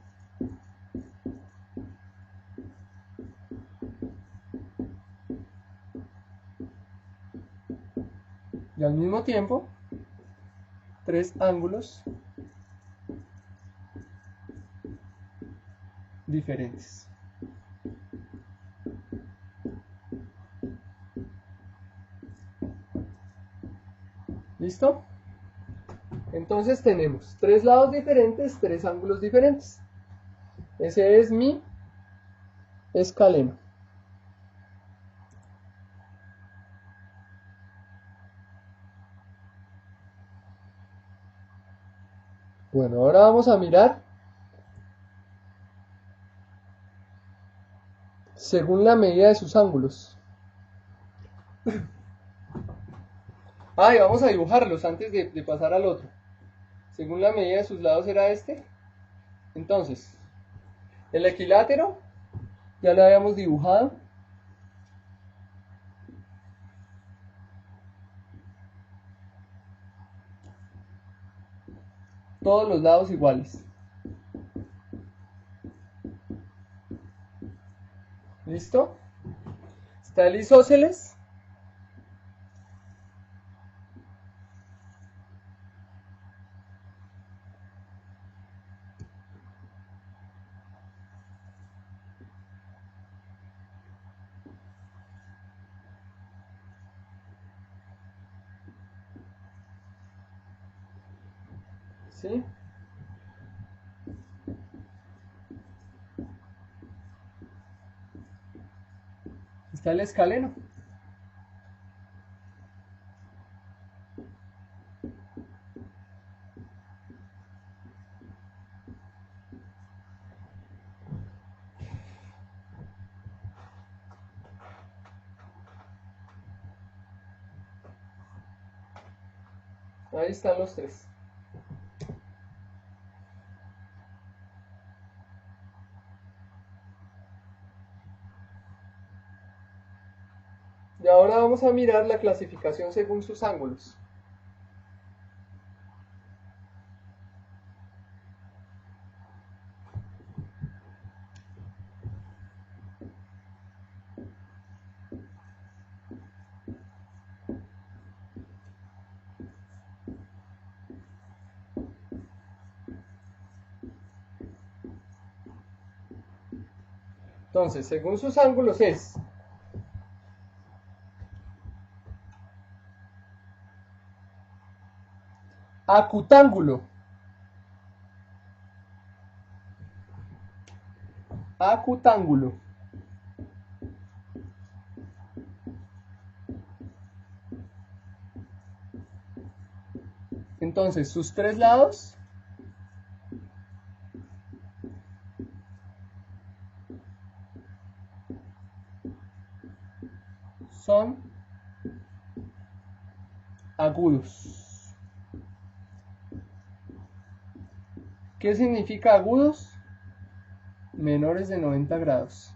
y al mismo tiempo tres ángulos diferentes. ¿Listo? Entonces tenemos tres lados diferentes, tres ángulos diferentes. Ese es mi escaleno. Bueno, ahora vamos a mirar según la medida de sus ángulos. Y vamos a dibujarlos antes de pasar al otro. Según la medida de sus lados era este. Entonces, el equilátero ya lo habíamos dibujado. Todos los lados iguales. ¿Listo? Está el isósceles. ¿Sí? Está el escaleno. Ahí están los tres. Y ahora vamos a mirar la clasificación según sus ángulos. Entonces, según sus ángulos es acutángulo, acutángulo, entonces sus tres lados son agudos. ¿Qué significa agudos? Menores de 90 grados.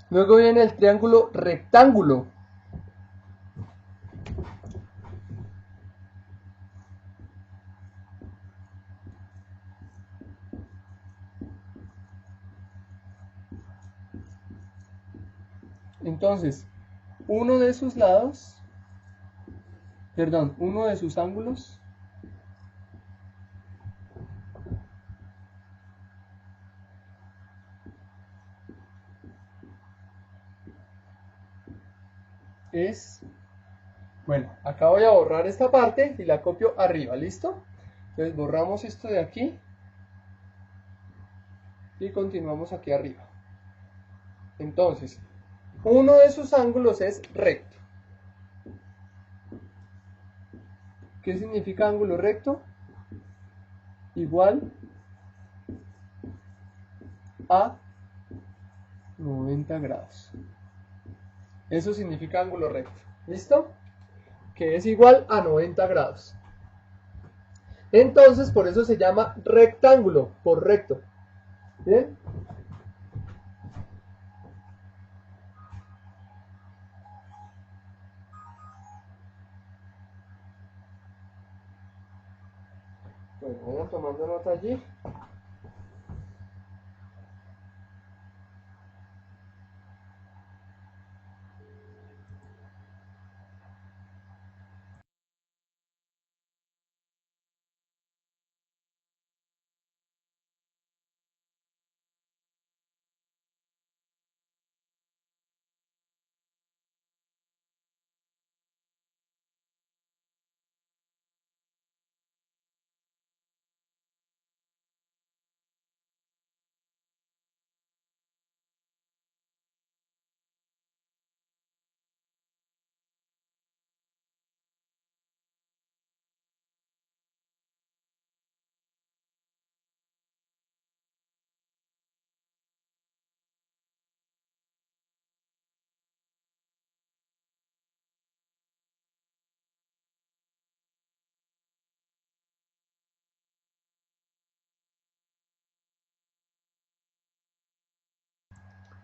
Luego viene el triángulo rectángulo. Entonces, uno de sus lados, perdón, uno de sus ángulos es, bueno, acá voy a borrar esta parte y la copio arriba, ¿listo? Entonces borramos esto de aquí y continuamos aquí arriba. Entonces, uno de sus ángulos es recto. ¿Qué significa ángulo recto? Igual a 90 grados. Eso significa ángulo recto. ¿Listo? Que es igual a 90 grados. Entonces, por eso se llama rectángulo, por recto. ¿Bien? Bueno, vayan tomando nota allí.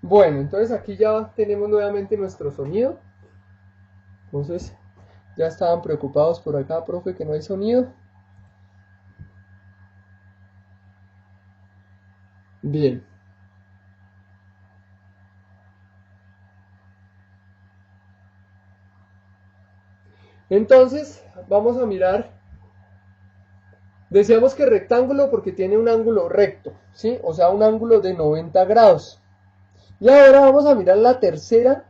Bueno, entonces aquí ya tenemos nuevamente nuestro sonido. Entonces, ya estaban preocupados por acá, profe, que no hay sonido. Bien. Entonces, vamos a mirar. Decíamos que rectángulo porque tiene un ángulo recto, ¿sí? O sea, un ángulo de 90 grados. Y ahora vamos a mirar la tercera,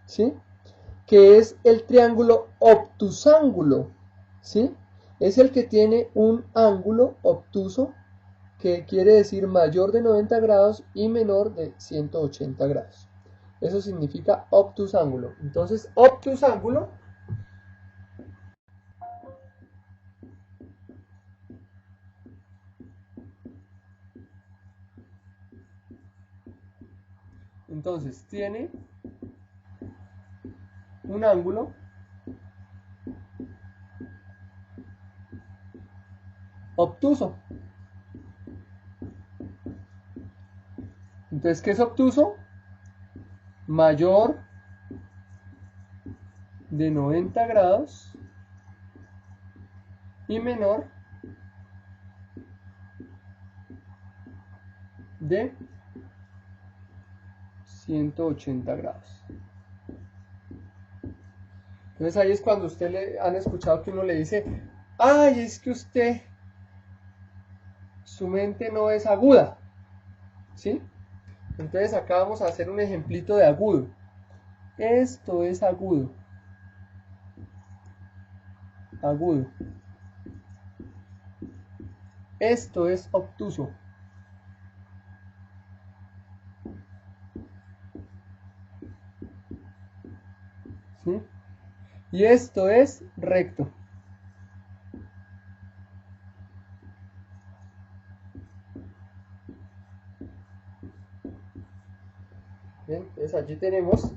¿sí? Que es el triángulo obtusángulo, ¿sí? Es el que tiene un ángulo obtuso, que quiere decir mayor de 90 grados y menor de 180 grados. Eso significa obtusángulo. Entonces, obtusángulo entonces tiene un ángulo obtuso. Entonces, ¿qué es obtuso? Mayor de 90 grados y menor de 180 grados. Entonces ahí es cuando usted le han escuchado que uno le dice, ay, es que usted, su mente no es aguda, ¿sí? Entonces acá vamos a hacer un ejemplito de agudo. Esto es agudo. Agudo. Esto es obtuso. ¿Sí? Y esto es recto. Bien, entonces allí tenemos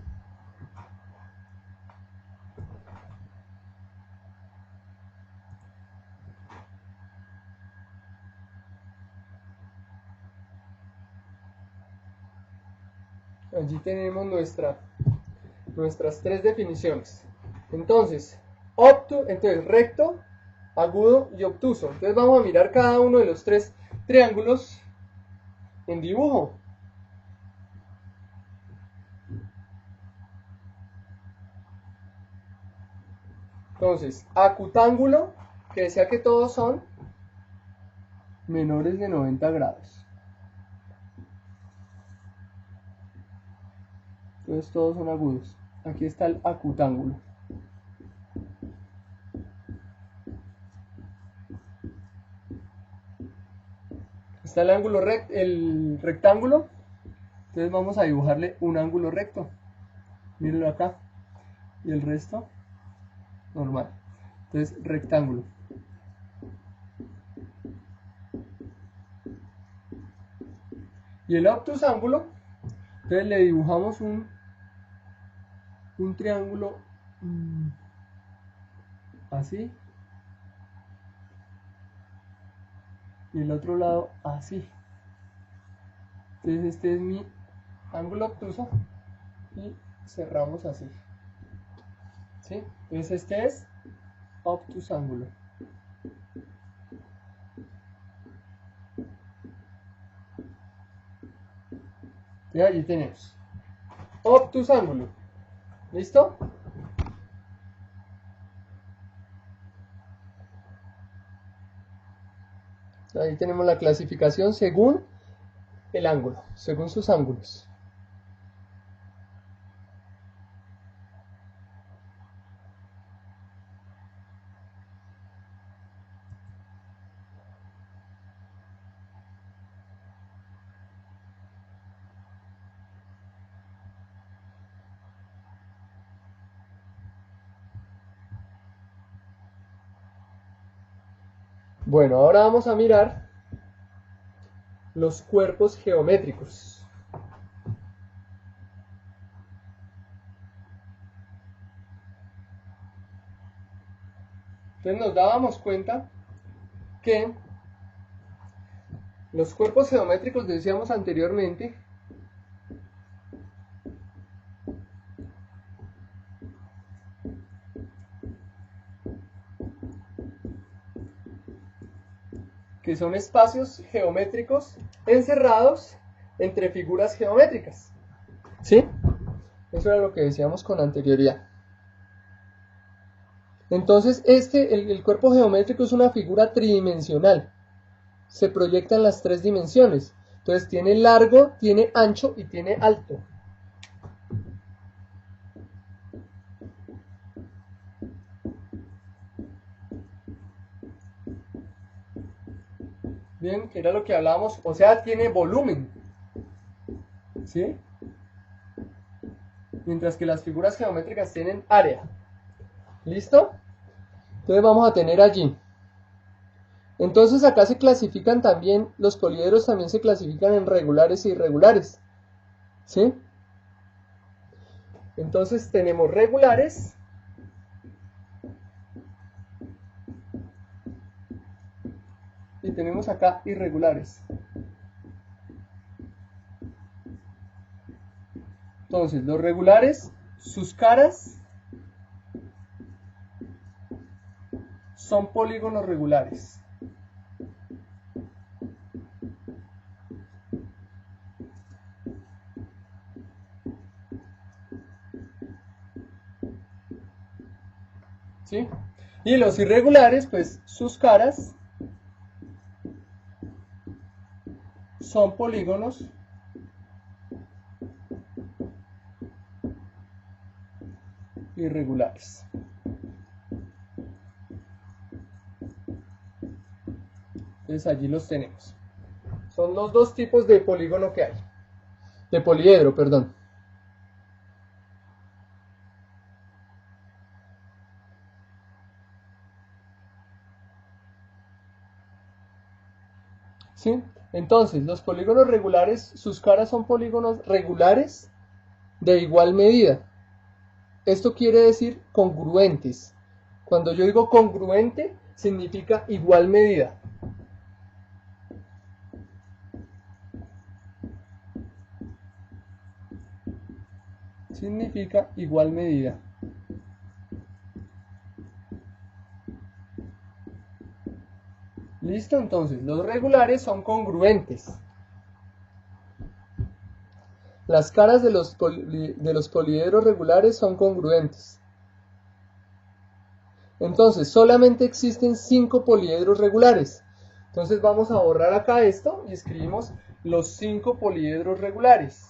Allí tenemos nuestras tres definiciones. Entonces, recto, agudo y obtuso. Entonces vamos a mirar cada uno de los tres triángulos en dibujo. Entonces, acutángulo, que decía que todos son menores de 90 grados. Entonces todos son agudos. Aquí está el acutángulo. Está el rectángulo. Entonces vamos a dibujarle un ángulo recto. Mírenlo acá. Y el resto normal. Entonces, rectángulo. Y el obtusángulo, entonces le dibujamos un triángulo así. Y el otro lado así. Entonces este es mi ángulo obtuso y cerramos así. ¿Sí? Entonces este es obtusángulo. Y allí tenemos obtusángulo. ¿Listo? Ahí tenemos la clasificación según el ángulo, según sus ángulos. Bueno, ahora vamos a mirar los cuerpos geométricos. Entonces nos dábamos cuenta que los cuerpos geométricos, decíamos anteriormente, que son espacios geométricos encerrados entre figuras geométricas. ¿Sí? Eso era lo que decíamos con anterioridad. Entonces, el cuerpo geométrico es una figura tridimensional. Se proyecta en las tres dimensiones. Entonces, tiene largo, tiene ancho y tiene alto. Bien, que era lo que hablábamos, o sea, tiene volumen. ¿Sí? Mientras que las figuras geométricas tienen área. ¿Listo? Entonces vamos a tener allí. Entonces acá se clasifican también, los poliedros también se clasifican en regulares e irregulares. ¿Sí? Entonces tenemos regulares. Y tenemos acá irregulares. Entonces, los regulares, sus caras son polígonos regulares. ¿Sí? Y los irregulares, pues sus caras son polígonos irregulares. Entonces allí los tenemos. Son los dos tipos de polígono que hay. De poliedro, perdón. ¿Sí? Entonces, los polígonos regulares, sus caras son polígonos regulares de igual medida. Esto quiere decir congruentes. Cuando yo digo congruente, significa igual medida. significa igual medida. ¿Listo? Entonces, los regulares son congruentes. Las caras de los poliedros regulares son congruentes. Entonces, solamente existen 5 poliedros regulares. Entonces vamos a borrar acá esto y escribimos los 5 poliedros regulares.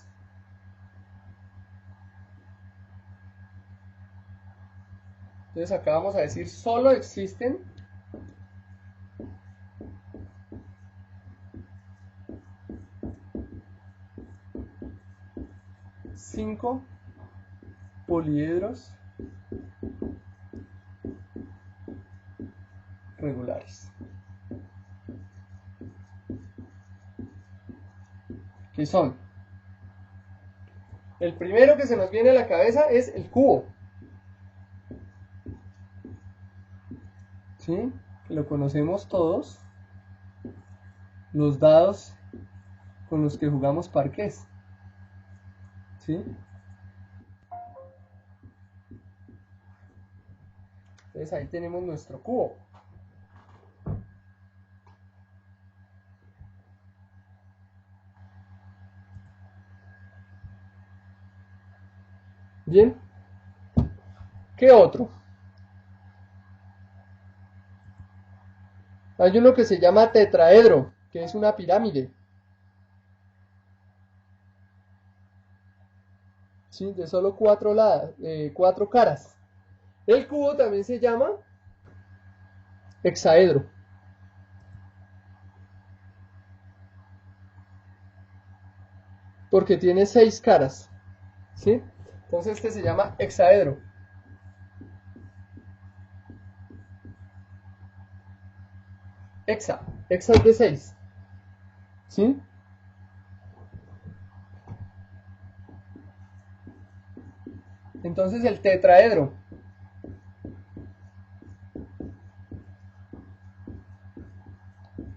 Entonces acá vamos a decir solo existen 5 poliedros regulares. ¿Qué son? El primero que se nos viene a la cabeza es el cubo. ¿Sí? Lo conocemos todos. Los dados con los que jugamos parqués. ¿Sí? Entonces ahí tenemos nuestro cubo. Bien. ¿Qué otro? Hay uno que se llama tetraedro, que es una pirámide. ¿Sí? De solo 4 caras. El cubo también se llama hexaedro. Porque tiene 6 caras. ¿Sí? Entonces este se llama hexaedro. Hexa es de 6. ¿Sí? Entonces el tetraedro.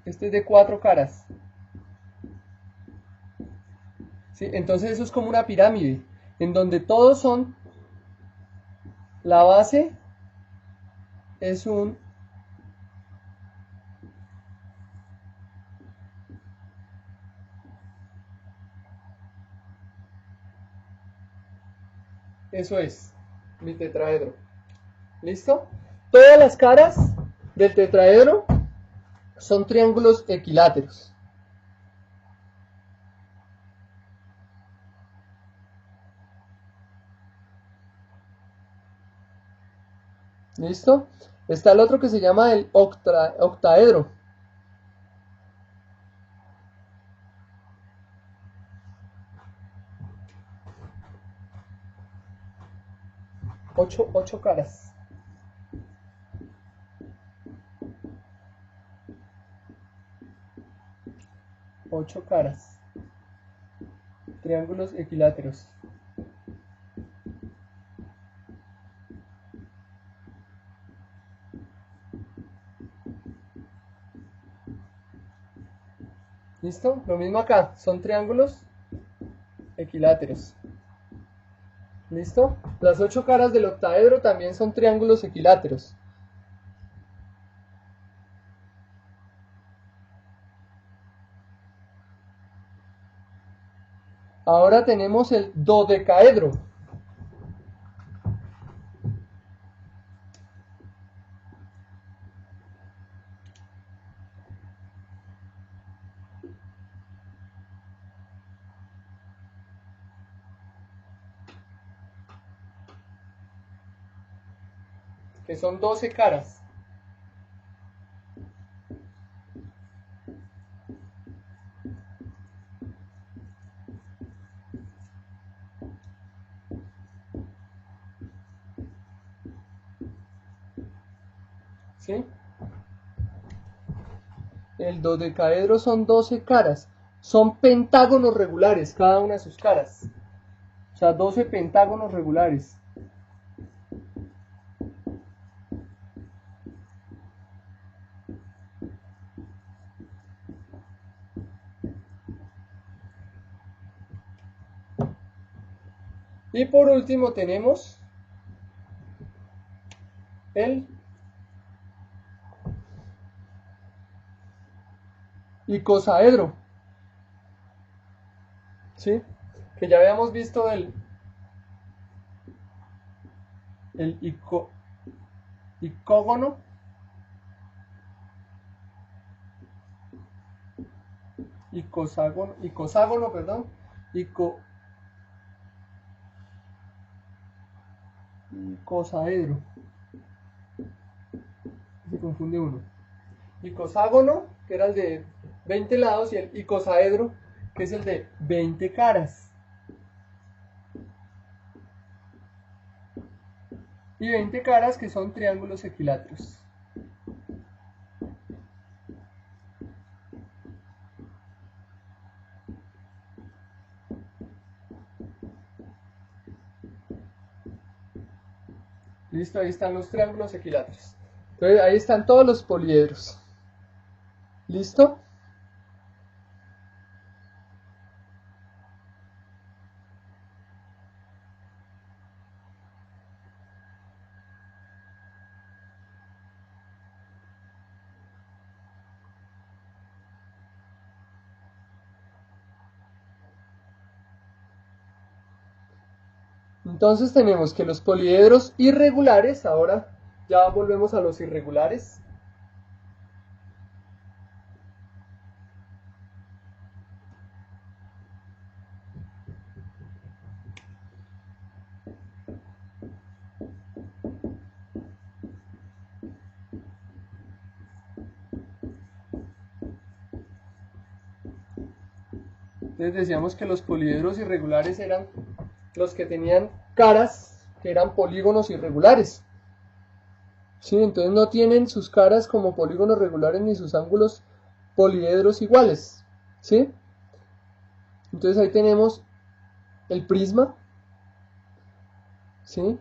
Este es de 4 caras. ¿Sí? Entonces eso es como una pirámide, en donde todos son, la base es un eso es mi tetraedro. ¿Listo? Todas las caras del tetraedro son triángulos equiláteros. ¿Listo? Está el otro que se llama el octaedro. 8 caras. 8 caras. Triángulos equiláteros. ¿Listo? Lo mismo acá, son triángulos equiláteros. ¿Listo? Las 8 caras del octaedro también son triángulos equiláteros. Ahora tenemos el dodecaedro. Que son 12 caras. ¿Sí? El dodecaedro son 12 caras. Son pentágonos regulares, cada una de sus caras. O sea, 12 pentágonos regulares. Y por último tenemos el icosaedro, ¿sí? Que ya habíamos visto el icógono, icoságono, perdón, icosaedro, se confunde uno. Icoságono, que era el de 20 lados, y el icosaedro, que es el de 20 caras. Y 20 caras, que son triángulos equiláteros. Listo, ahí están los triángulos equiláteros. Entonces ahí están todos los poliedros. ¿Listo? Entonces tenemos que los poliedros irregulares, ahora ya volvemos a los irregulares. Entonces decíamos que los poliedros irregulares eran los que tenían caras que eran polígonos irregulares. ¿Sí? Entonces no tienen sus caras como polígonos regulares ni sus ángulos poliedros iguales. ¿Sí? Entonces ahí tenemos el prisma, ¿sí?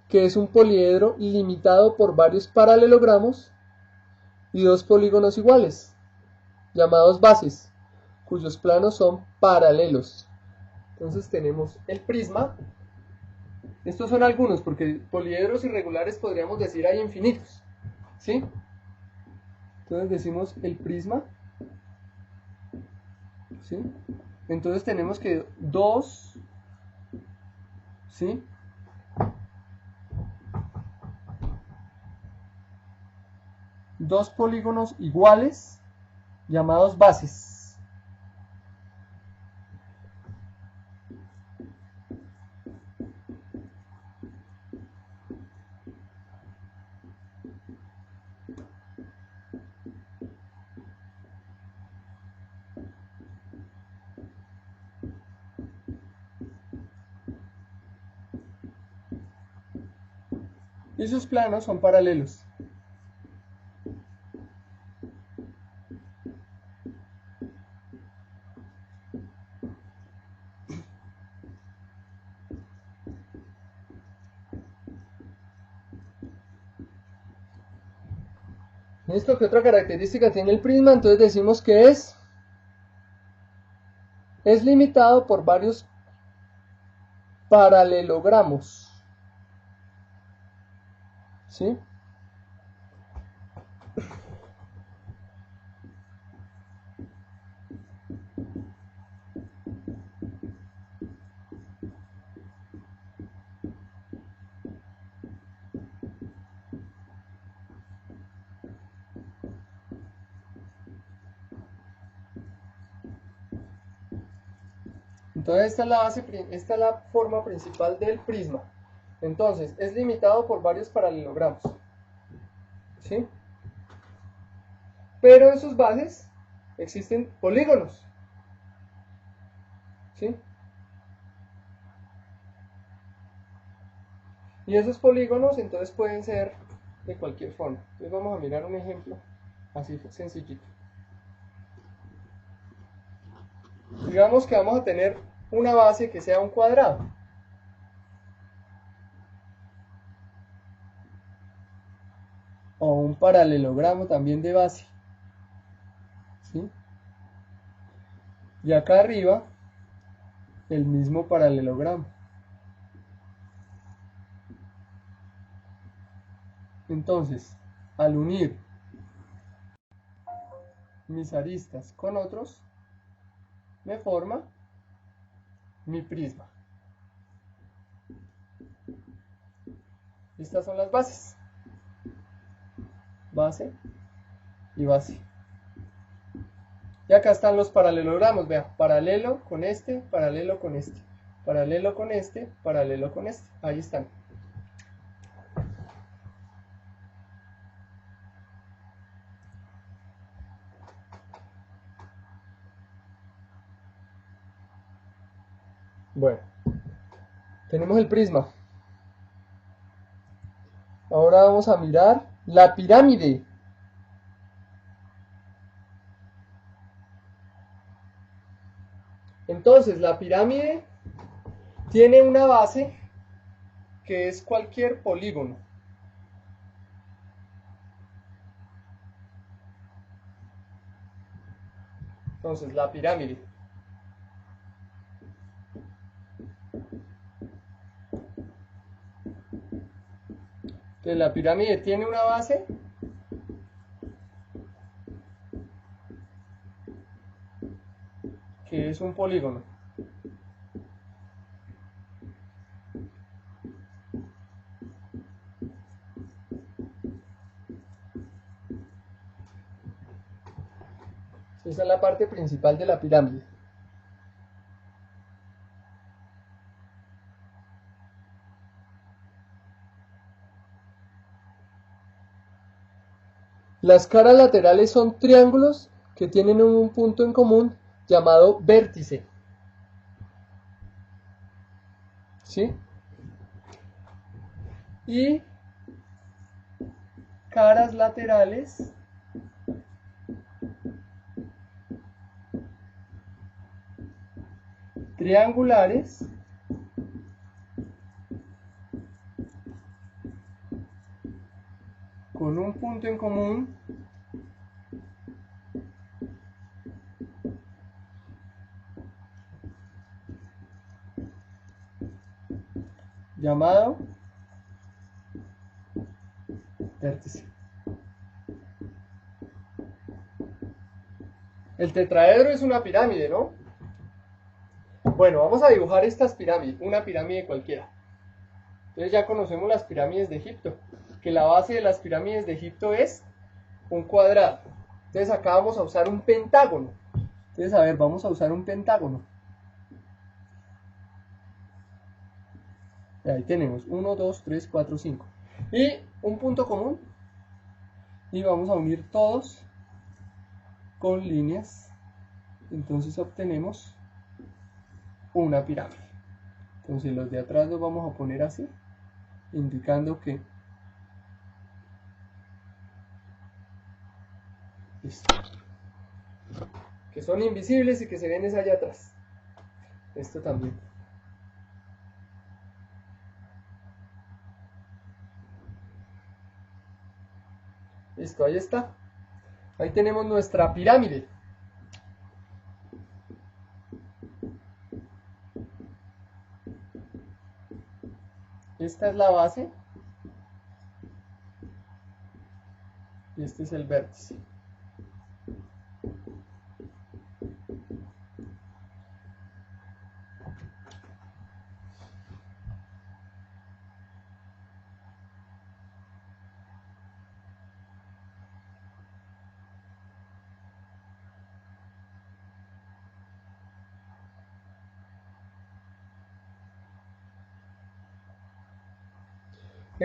Que es un poliedro limitado por varios paralelogramos y dos polígonos iguales, llamados bases, cuyos planos son paralelos. Entonces tenemos el prisma. Estos son algunos, porque poliedros irregulares podríamos decir hay infinitos, ¿sí? Entonces decimos el prisma, ¿sí? Entonces tenemos que dos, ¿sí? Dos polígonos iguales, llamados bases. Y sus planos son paralelos. ¿Listo? ¿Qué otra característica tiene el prisma? Entonces decimos que es limitado por varios paralelogramos, ¿sí? Entonces esta es la forma principal del prisma. Entonces, es limitado por varios paralelogramos, ¿sí? Pero en sus bases existen polígonos, ¿sí? Y esos polígonos entonces pueden ser de cualquier forma. Entonces vamos a mirar un ejemplo así sencillito. Digamos que vamos a tener una base que sea un cuadrado. O un paralelogramo también de base, ¿sí? Y acá arriba el mismo paralelogramo. Entonces, al unir mis aristas con otros, me forma mi prisma. Estas son las bases. Base y base. Y acá están los paralelogramos, vea, paralelo con este, paralelo con este, paralelo con este, paralelo con este. Ahí están. Bueno, tenemos el prisma. Ahora vamos a mirar la pirámide. Entonces, la pirámide tiene una base que es cualquier polígono. Entonces, la pirámide. Entonces, la pirámide tiene una base que es un polígono. Esa es la parte principal de la pirámide. Las caras laterales son triángulos que tienen un punto en común llamado vértice. ¿Sí? Y caras laterales triangulares con un punto en común llamado vértice. El tetraedro es una pirámide, ¿no? Bueno, vamos a dibujar estas pirámides, una pirámide cualquiera. Entonces ya conocemos las pirámides de Egipto, que la base de las pirámides de Egipto es un cuadrado. Entonces acá vamos a usar un pentágono. Entonces, a ver, vamos a usar un pentágono. Y ahí tenemos 1, 2, 3, 4, 5. Y un punto común. Y vamos a unir todos con líneas. Entonces obtenemos una pirámide. Entonces los de atrás los vamos a poner así, indicando que que son invisibles y que se ven es allá atrás. Esto también. Listo, ahí está. Ahí tenemos nuestra pirámide. Esta es la base. Y este es el vértice.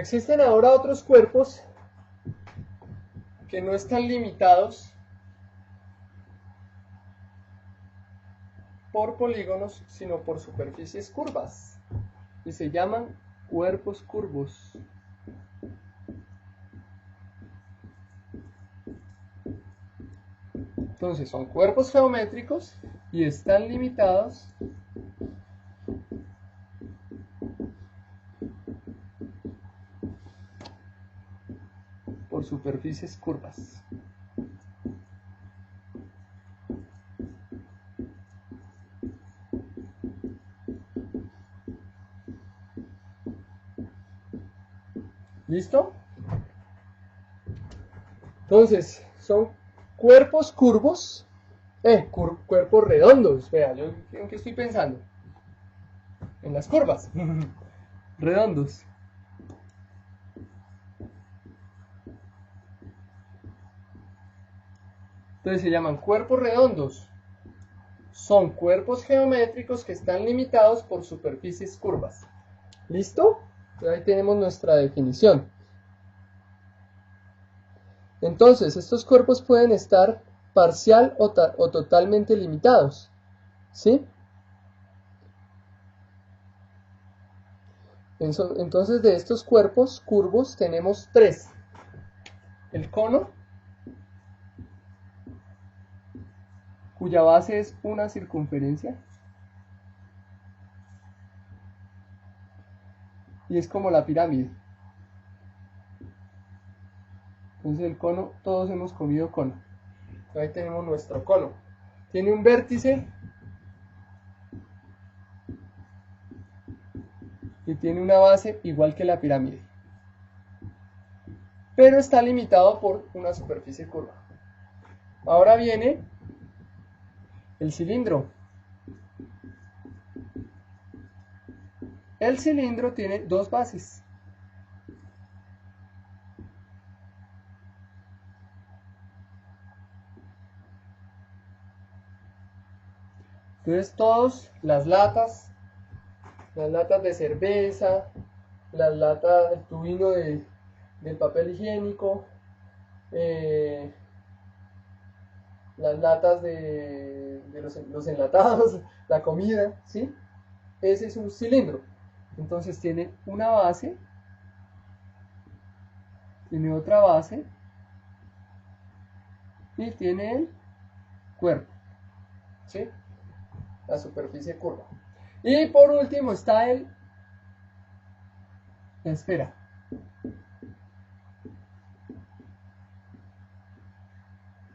Existen ahora otros cuerpos que no están limitados por polígonos, sino por superficies curvas, y se llaman cuerpos curvos. Entonces son cuerpos geométricos y están limitados por superficies curvas. ¿Listo? Entonces, son cuerpos curvos, cuerpos redondos. Vea, yo en qué estoy pensando. En las curvas. Redondos. Entonces se llaman cuerpos redondos. Son cuerpos geométricos que están limitados por superficies curvas. ¿Listo? Ahí tenemos nuestra definición. Entonces, estos cuerpos pueden estar parcial o totalmente limitados. ¿Sí? Entonces, de estos cuerpos curvos tenemos tres. El cono, cuya base es una circunferencia. Y es como la pirámide. Entonces el cono, todos hemos comido cono. Ahí tenemos nuestro cono. Tiene un vértice y tiene una base igual que la pirámide. Pero está limitado por una superficie curva. Ahora viene el cilindro. El cilindro tiene dos bases. Entonces todas las latas de cerveza, las latas, el tubino del papel higiénico, las latas de los enlatados, la comida, ¿sí? Ese es un cilindro. Entonces tiene una base, tiene otra base y tiene el cuerpo, ¿sí? La superficie curva. Y por último está la esfera.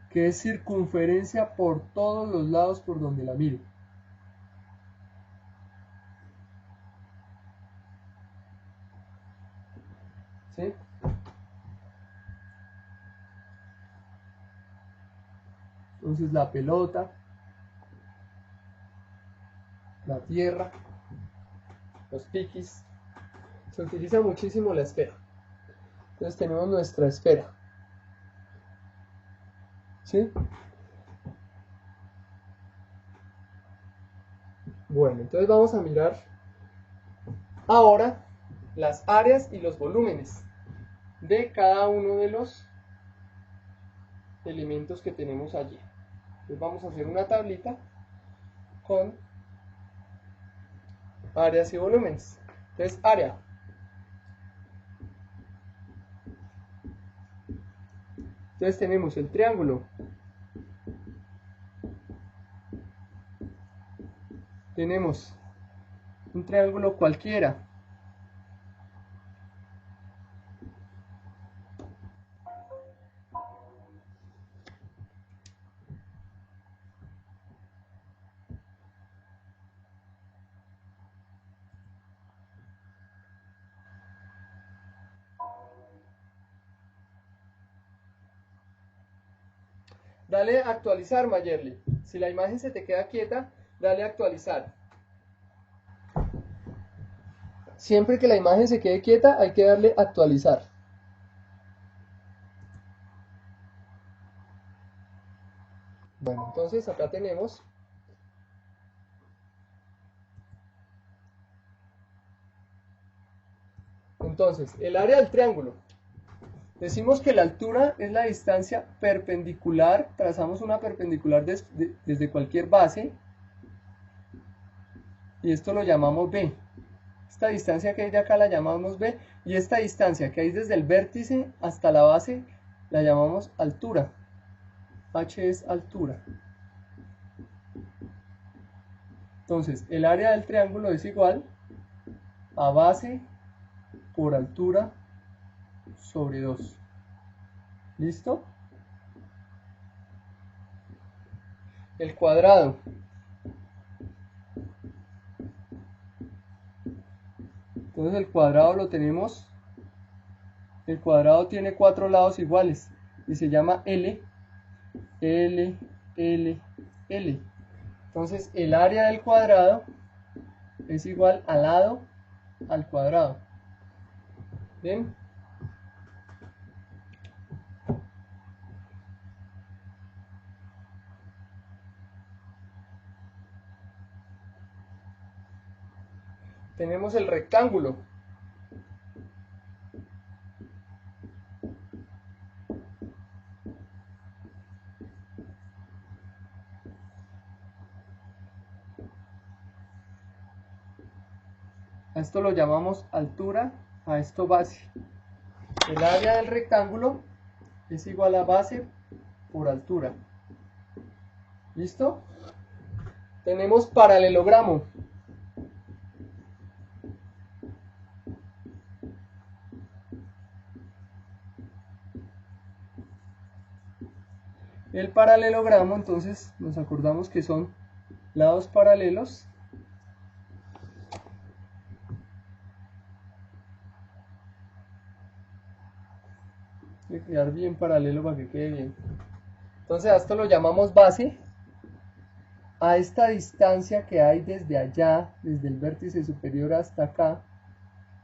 Que es circunferencia por todos los lados por donde la mire. ¿Sí? Entonces la pelota, la tierra, los piquis, se utiliza muchísimo la esfera. Entonces tenemos nuestra esfera. ¿Sí? Bueno, entonces vamos a mirar ahora las áreas y los volúmenes de cada uno de los elementos que tenemos allí. Entonces vamos a hacer una tablita con áreas y volúmenes. Entonces, área. Entonces tenemos el triángulo. Tenemos un triángulo cualquiera. Dale a actualizar, Mayerly. Si la imagen se te queda quieta, dale a actualizar. Siempre que la imagen se quede quieta, hay que darle a actualizar. Bueno, entonces acá tenemos entonces el área del triángulo. Decimos que la altura es la distancia perpendicular, trazamos una perpendicular desde cualquier base y esto lo llamamos B. Esta distancia que hay de acá la llamamos B y esta distancia que hay desde el vértice hasta la base la llamamos altura. H es altura. Entonces el área del triángulo es igual a base por altura sobre 2. ¿Listo? El cuadrado. Entonces el cuadrado lo tenemos. El cuadrado tiene 4 lados iguales. y se llama L, L, L, L. Entonces el área del cuadrado es igual al lado al cuadrado. Bien. Tenemos el rectángulo. A esto lo llamamos altura, a esto base. El área del rectángulo es igual a base por altura. ¿Listo? Tenemos paralelogramo. El paralelogramo, entonces, nos acordamos que son lados paralelos. Hay que quedar bien paralelo para que quede bien. Entonces a esto lo llamamos base. A esta distancia que hay desde allá, desde el vértice superior hasta acá,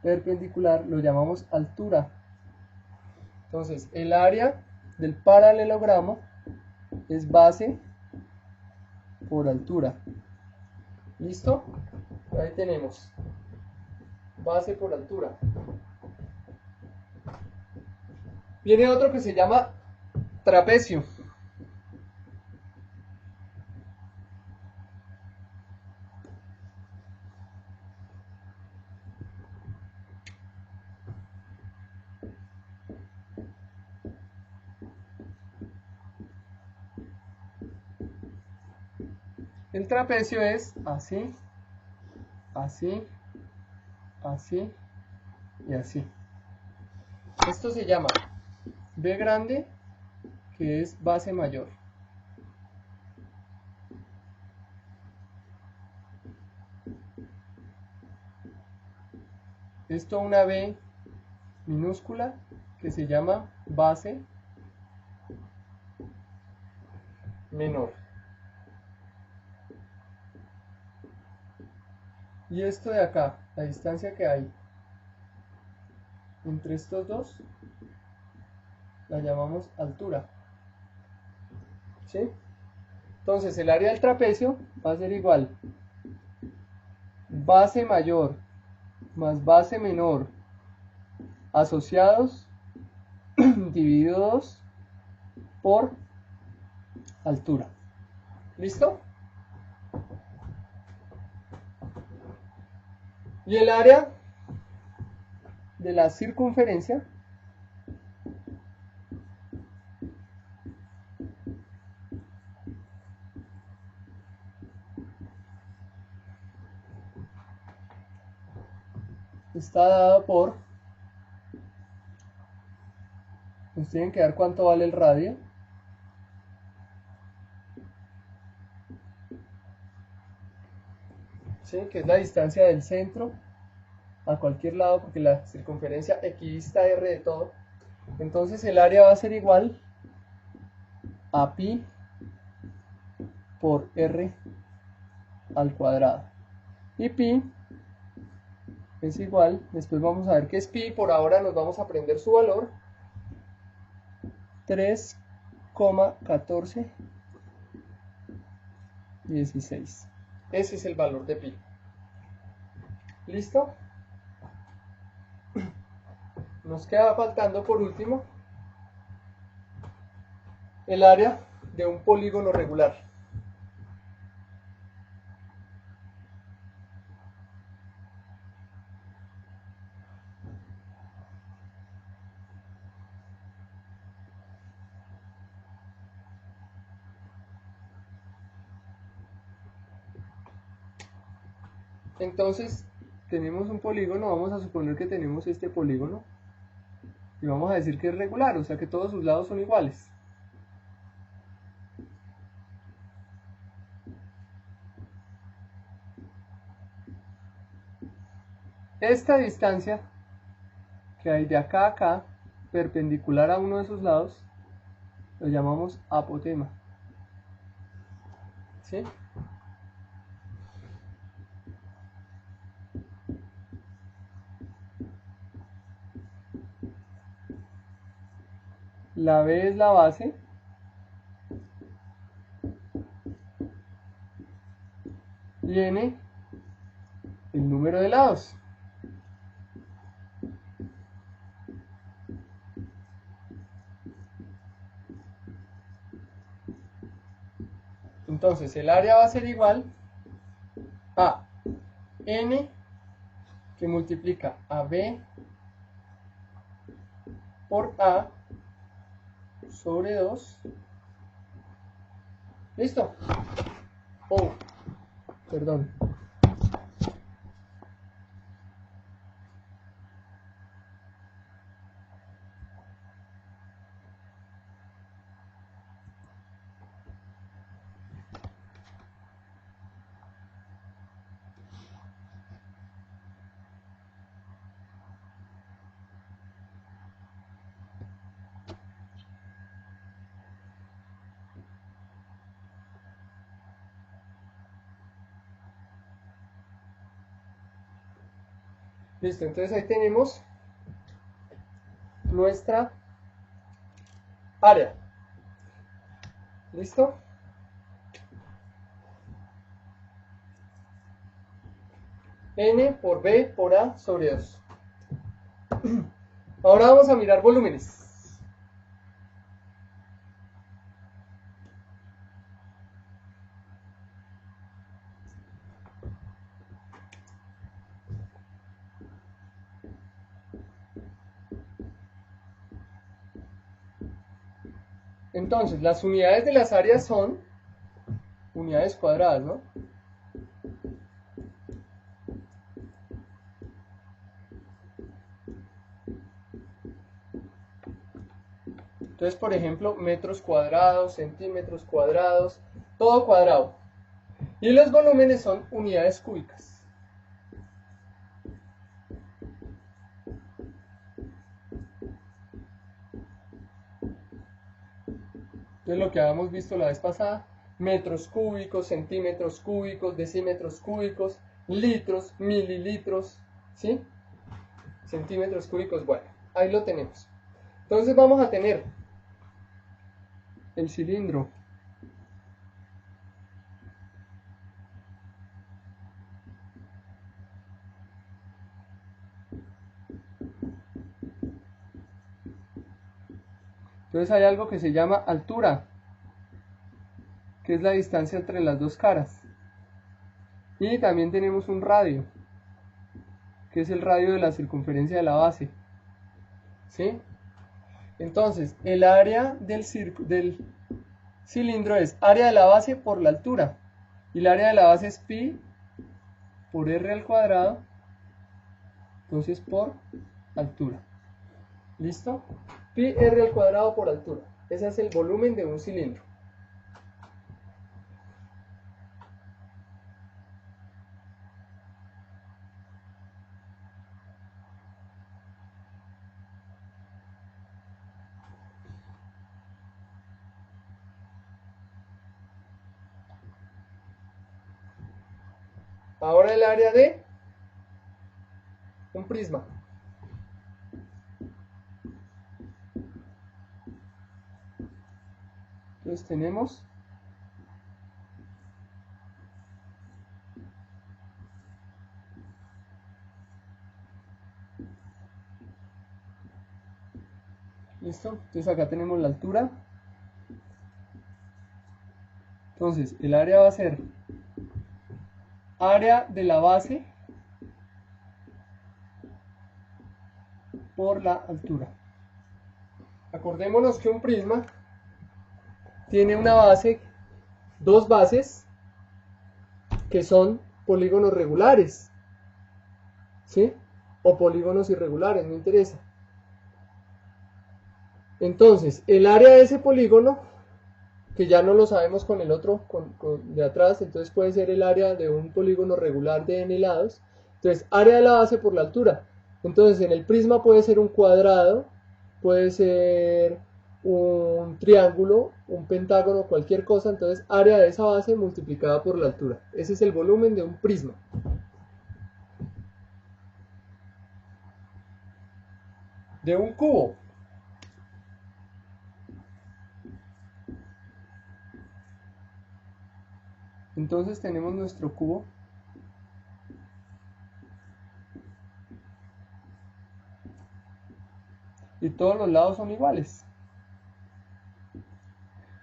perpendicular, lo llamamos altura. Entonces el área del paralelogramo es base por altura. ¿Listo? Ahí tenemos base por altura. Viene otro que se llama trapecio. El trapecio es así, así, así y así. Esto se llama B grande, que es base mayor. Esto una B minúscula, que se llama base menor. Y esto de acá, la distancia que hay entre estos dos, la llamamos altura. ¿Sí? Entonces el área del trapecio va a ser igual base mayor más base menor asociados dividido 2 por altura. ¿Listo? Y el área de la circunferencia está dado por, nos tienen que dar cuánto vale el radio. ¿Sí? Que es la distancia del centro a cualquier lado, porque la circunferencia equidista R de todo. Entonces el área va a ser igual a pi por R al cuadrado. Y pi es igual, después vamos a ver qué es pi, por ahora nos vamos a aprender su valor, 3,1416. Ese es el valor de pi. ¿Listo? Nos queda faltando por último el área de un polígono regular. Entonces tenemos un polígono, vamos a suponer que tenemos este polígono y vamos a decir que es regular, o sea que todos sus lados son iguales. Esta distancia que hay de acá a acá, perpendicular a uno de sus lados, lo llamamos apotema. ¿Sí? La B es la base. Y N el número de lados. Entonces el área va a ser igual a N que multiplica a B por A sobre 2. ¿Listo? Oh, perdón. Listo, entonces ahí tenemos nuestra área. ¿Listo? N por B por A sobre 2. Ahora vamos a mirar volúmenes. Entonces, las unidades de las áreas son unidades cuadradas, ¿no? Entonces, por ejemplo, metros cuadrados, centímetros cuadrados, todo cuadrado. Y los volúmenes son unidades cúbicas. Entonces, lo que habíamos visto la vez pasada, metros cúbicos, centímetros cúbicos, decímetros cúbicos, litros, mililitros, ¿sí? Centímetros cúbicos, bueno, ahí lo tenemos. Entonces vamos a tener el cilindro. Entonces hay algo que se llama altura, que es la distancia entre las dos caras. Y también tenemos un radio, que es el radio de la circunferencia de la base. ¿Sí? Entonces, el área del cilindro es área de la base por la altura. Y el área de la base es pi por r al cuadrado. Entonces, por altura. ¿Listo? Pi r al cuadrado por altura. Ese es el volumen de un cilindro. Ahora el área de un prisma. Entonces tenemos ¿listo? Entonces acá tenemos la altura. Entonces el área va a ser área de la base por la altura. Acordémonos que un prisma tiene una base, dos bases que son polígonos regulares, ¿sí? O polígonos irregulares, no interesa. Entonces, el área de ese polígono, que ya no lo sabemos con el otro de atrás, entonces puede ser el área de un polígono regular de n lados. Entonces, área de la base por la altura. Entonces, en el prisma puede ser un cuadrado, puede ser un triángulo, un pentágono, cualquier cosa. Entonces área de esa base multiplicada por la altura. Ese es el volumen de un prisma. De un cubo. Entonces tenemos nuestro cubo. Y todos los lados son iguales.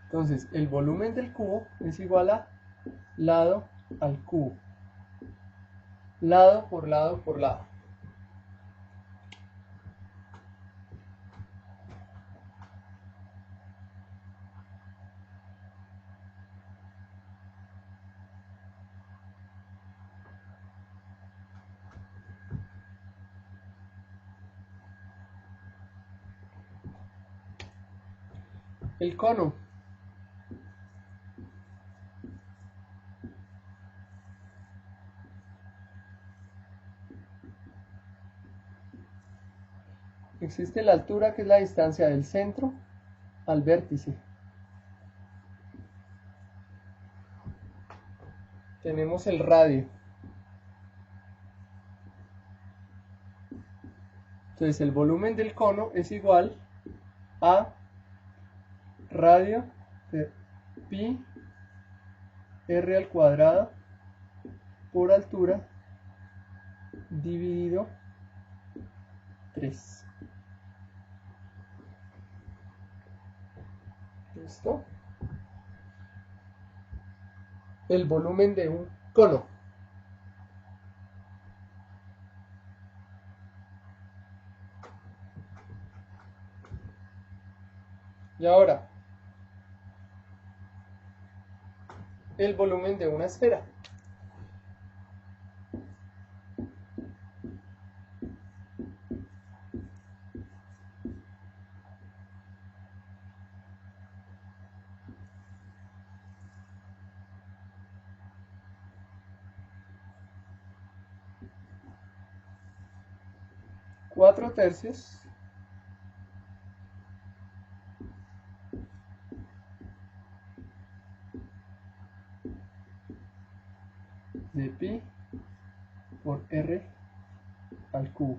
Entonces el volumen del cubo es igual a lado al cubo. Lado por lado por lado. El cono. Existe la altura, que es la distancia del centro al vértice. Tenemos el radio. Entonces el volumen del cono es igual a radio de pi r al cuadrado por altura dividido 3. ¿Listo? El volumen de un cono. Y ahora, el volumen de una esfera. Cuatro tercios de pi por r al cubo.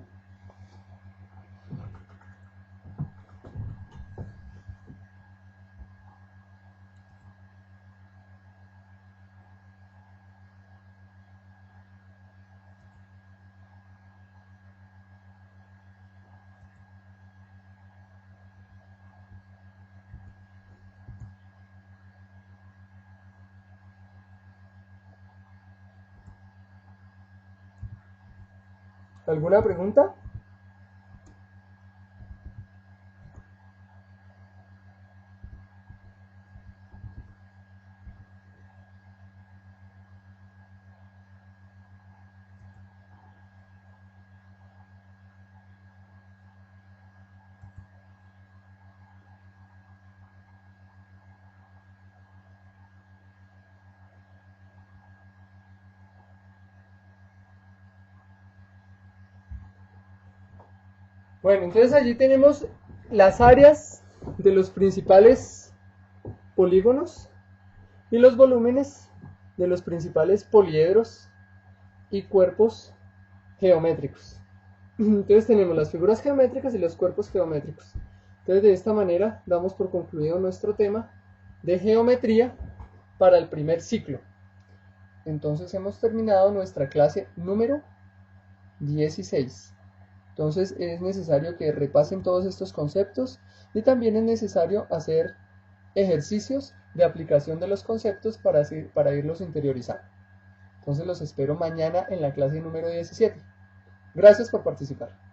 ¿Alguna pregunta? Bueno, entonces allí tenemos las áreas de los principales polígonos y los volúmenes de los principales poliedros y cuerpos geométricos. Entonces tenemos las figuras geométricas y los cuerpos geométricos. Entonces de esta manera damos por concluido nuestro tema de geometría para el primer ciclo. Entonces hemos terminado nuestra clase número 16. Entonces es necesario que repasen todos estos conceptos y también es necesario hacer ejercicios de aplicación de los conceptos para irlos interiorizando. Entonces los espero mañana en la clase número 17. Gracias por participar.